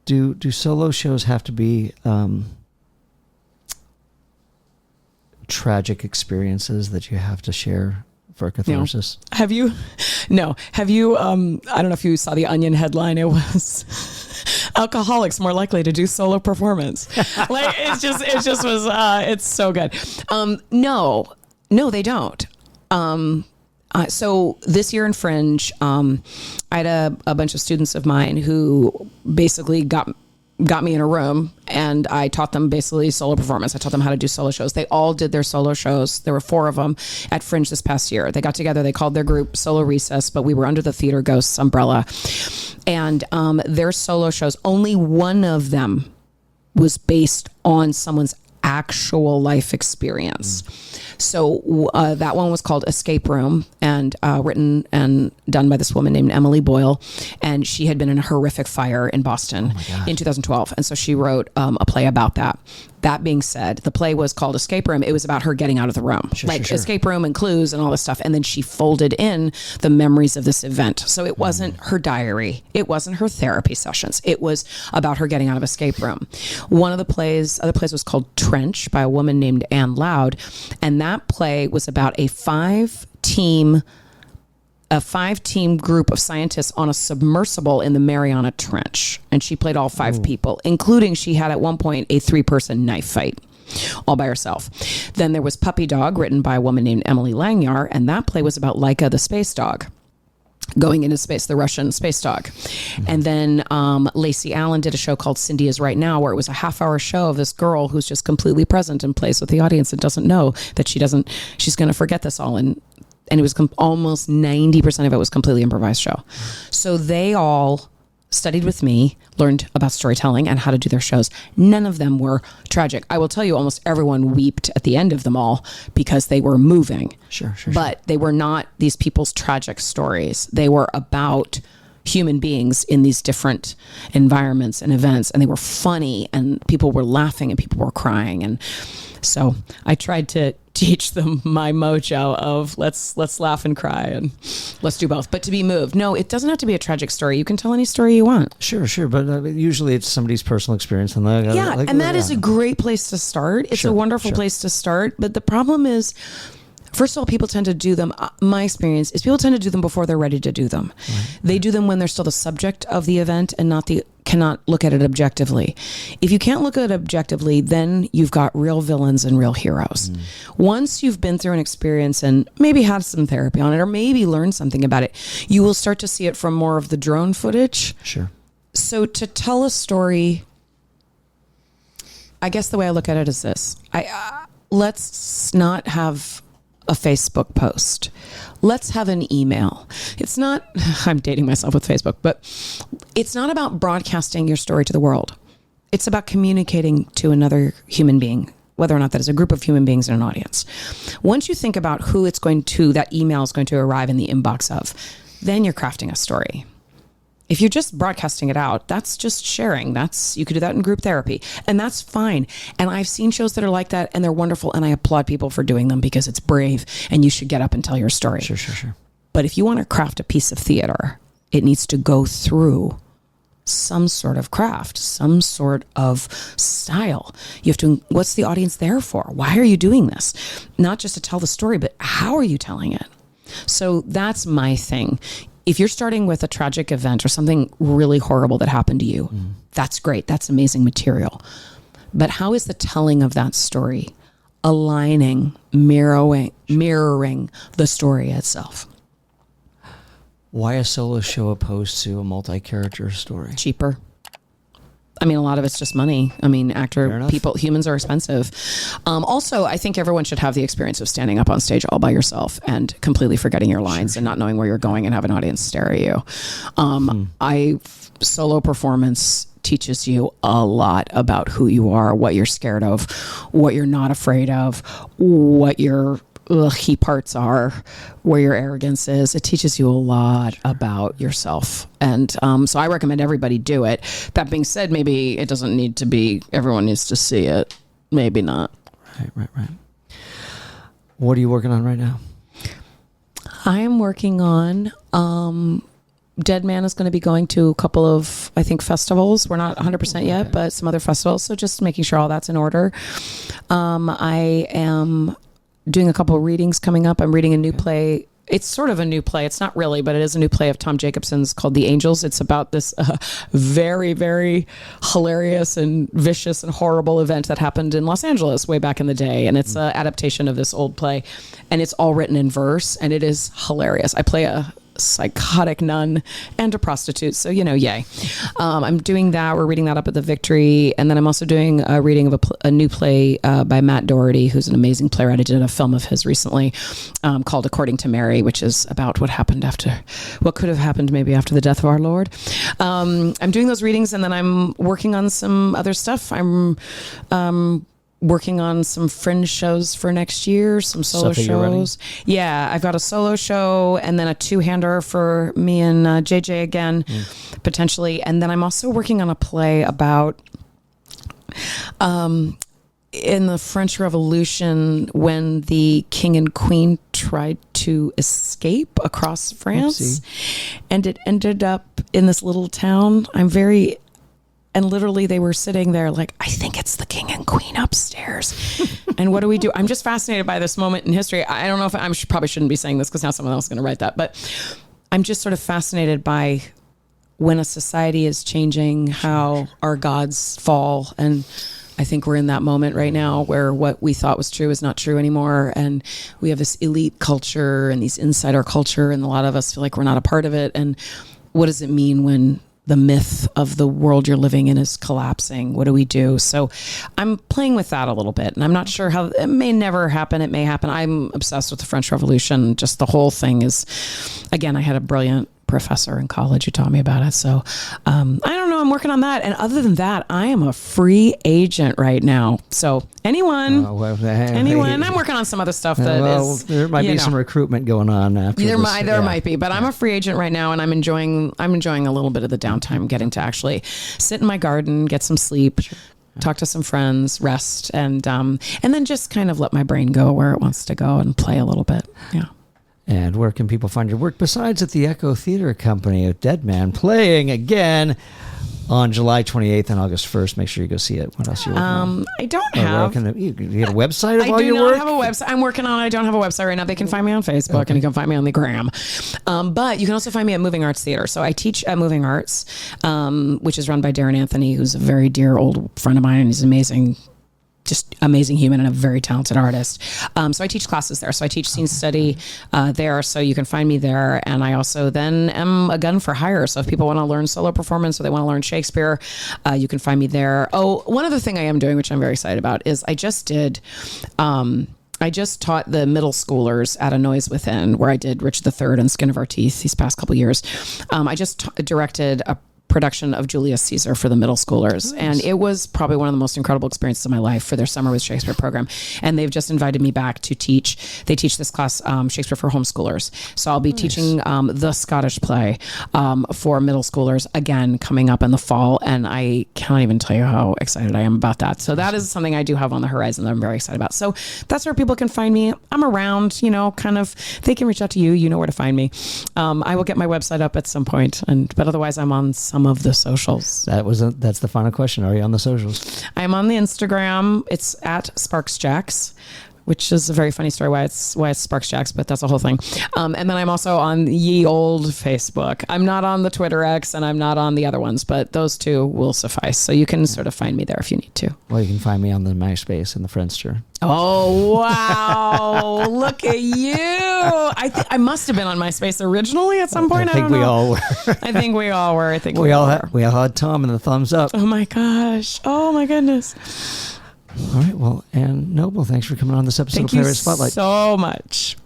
Do solo shows have to be tragic experiences that you have to share for catharsis? No. Have you? I don't know if you saw the Onion headline. It was alcoholics more likely to do solo performance. Like it just was. It's so good. No, they don't. So this year in Fringe, I had a bunch of students of mine who basically got me in a room and I taught them basically solo performance. I taught them how to do solo shows. They all did their solo shows. There were 4 of them at Fringe this past year. They got together, they called their group Solo Recess, but we were under the Theater Ghosts umbrella. And their solo shows, only one of them was based on someone's actual life experience. So that one was called Escape Room and written and done by this woman named Emily Boyle. And she had been in a horrific fire in Boston in 2012. And so she wrote a play about that. That being said, the play was called Escape Room. It was about her getting out of the room, escape room and clues and all this stuff. And then she folded in the memories of this event. So it wasn't her diary. It wasn't her therapy sessions. It was about her getting out of escape room. One of the other plays was called Trench by a woman named Anne Loud. And that play was about a 5-team group of scientists on a submersible in the Mariana Trench. And she played all 5 people, including she had at one point a 3-person knife fight all by herself. Then there was Puppy Dog, written by a woman named Emily Langyar. And that play was about Laika the space dog going into space, the Russian space dog. And then Lacey Allen did a show called Cindy Is Right Now, where it was a half-hour show of this girl who's just completely present and plays with the audience and doesn't know that she's going to forget this all. And it was almost 90% of it was completely improvised show. So they all studied with me, learned about storytelling and how to do their shows. None of them were tragic. I will tell you, almost everyone wept at the end of them all because they were moving. Sure. But they were not these people's tragic stories. They were about human beings in these different environments and events, and they were funny, and people were laughing and people were crying. And so I tried to teach them my mojo of let's laugh and cry and let's do both. But to be moved, no, it doesn't have to be a tragic story. You can tell any story you want. Sure, but usually it's somebody's personal experience, and that is a great place to start. It's a wonderful place to start. But the problem is, first of all, people tend to do them. My experience is people tend to do them before they're ready to do them. Right. They do them when they're still the subject of the event and cannot look at it objectively. If you can't look at it objectively, then you've got real villains and real heroes. Once you've been through an experience and maybe had some therapy on it or maybe learned something about it, you will start to see it from more of the drone footage. Sure. So to tell a story, I guess the way I look at it is this. Let's not have a Facebook post. Let's have an email. It's not, I'm dating myself with Facebook, but it's not about broadcasting your story to the world. It's about communicating to another human being, whether or not that is a group of human beings in an audience. Once you think about who that email is going to arrive in the inbox of, then you're crafting a story. If you're just broadcasting it out, that's just sharing. You could do that in group therapy, and that's fine. And I've seen shows that are like that, and they're wonderful, and I applaud people for doing them because it's brave, and you should get up and tell your story. Sure. But if you want to craft a piece of theater, it needs to go through some sort of craft, some sort of style. You have to, what's the audience there for? Why are you doing this? Not just to tell the story, but how are you telling it? So that's my thing. If you're starting with a tragic event or something really horrible that happened to you, that's great. That's amazing material. But how is the telling of that story aligning, mirroring the story itself? Why a solo show opposed to a multi-character story? Cheaper. I mean, a lot of it's just money. I mean, humans are expensive. Also, I think everyone should have the experience of standing up on stage all by yourself and completely forgetting your lines and not knowing where you're going and have an audience stare at you. Solo performance teaches you a lot about who you are, what you're scared of, what you're not afraid of, what your key parts are, where your arrogance is. It teaches you a lot about yourself. And so I recommend everybody do it. That being said, maybe it doesn't need to be, everyone needs to see it. Maybe not. Right. What are you working on right now? I am working on, Dead Man is going to be going to a couple of, I think, festivals. We're not 100% yet, but some other festivals. So just making sure all that's in order. I am doing a couple of readings coming up. I'm reading a new play. It's sort of a new play. It's not really, but it is a new play of Tom Jacobson's called The Angels. It's about this very, very hilarious and vicious and horrible event that happened in Los Angeles way back in the day. And it's an adaptation of this old play. And it's all written in verse. And it is hilarious. I play a psychotic nun and a prostitute, so yay. I'm doing that. We're reading that up at the Victory, and then I'm also doing a reading of a new play by Matt Doherty, who's an amazing playwright. I did a film of his recently called According to Mary, which is about what could have happened maybe after the death of our Lord. I'm doing those readings, and then I'm working on some other stuff. I'm working on some fringe shows for next year, some solo shows. Yeah, I've got a solo show and then a two-hander for me and JJ again, potentially. And then I'm also working on a play about in the French Revolution when the king and queen tried to escape across France. And it ended up in this little town. And literally they were sitting there like, I think it's the king and queen upstairs. And what do we do? I'm just fascinated by this moment in history. I don't know if probably shouldn't be saying this because now someone else is going to write that. But I'm just sort of fascinated by when a society is changing, how our gods fall. And I think we're in that moment right now where what we thought was true is not true anymore. And we have this elite culture and these insider culture. And a lot of us feel like we're not a part of it. And what does it mean when the myth of the world you're living in is collapsing? What do we do? So I'm playing with that a little bit, and I'm not sure how it may never happen. It may happen. I'm obsessed with the French Revolution. Just the whole thing is, again, I had a brilliant professor in college who taught me about it. So I don't know. I'm working on that. And other than that, I am a free agent right now. So anyone, I'm working on some other stuff there might be some recruitment going on after there might be, but I'm a free agent right now, and I'm enjoying a little bit of the downtime, getting to actually sit in my garden, get some sleep, talk to some friends, rest, and then just kind of let my brain go where it wants to go and play a little bit. Yeah. And where can people find your work besides at the Echo Theater Company of Dead Man playing again on July 28th and August 1st? Make sure you go see it. What else are you working on? I don't have. You get a website of all your work? I do not have a website. I'm working on it. I don't have a website right now. They can find me on Facebook and you can find me on the gram. But you can also find me at Moving Arts Theater. So I teach at Moving Arts, which is run by Darren Anthony, who's a very dear old friend of mine. He's amazing. Just amazing human and a very talented artist. So I teach classes there. So I teach scene study there. So you can find me there. And I also then am a gun for hire. So if people want to learn solo performance or they want to learn Shakespeare, you can find me there. Oh, one other thing I am doing, which I'm very excited about, is I just taught the middle schoolers at A Noise Within, where I did Richard III and Skin of Our Teeth these past couple years. I just directed a production of Julius Caesar for the middle schoolers. Nice. And it was probably one of the most incredible experiences of my life for their Summer with Shakespeare program. And they've just invited me back to teach. They teach this class, Shakespeare for homeschoolers. So I'll be teaching the Scottish play for middle schoolers again coming up in the fall. And I can't even tell you how excited I am about that. So that is something I do have on the horizon that I'm very excited about. So that's where people can find me. I'm around, kind of, they can reach out to you. You know where to find me. I will get my website up at some point, but otherwise I'm on some of the socials. That's the final question. Are you on the socials? I'm on the Instagram. It's at SparksJax, which is a very funny story why it's SparksJax, but that's a whole thing. And then I'm also on ye old Facebook. I'm not on the Twitter X and I'm not on the other ones, but those two will suffice. So you can sort of find me there if you need to. Well, you can find me on the MySpace and the Friendster. Oh, wow. Look at you. I must have been on MySpace originally at some point. I think we all were. I think we all were. We all had Tom and the thumbs up. Oh my gosh. Oh my goodness. All right. Well, Ann Noble, thanks for coming on this episode of Playwright Spotlight. Thank you so much.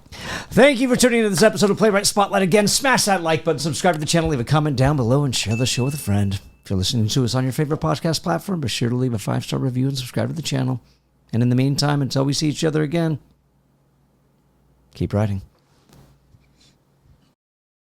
Thank you for tuning into this episode of Playwright Spotlight. Again, smash that like button, subscribe to the channel, leave a comment down below, and share the show with a friend. If you're listening to us on your favorite podcast platform, be sure to leave a 5-star review and subscribe to the channel. And in the meantime, until we see each other again, keep writing.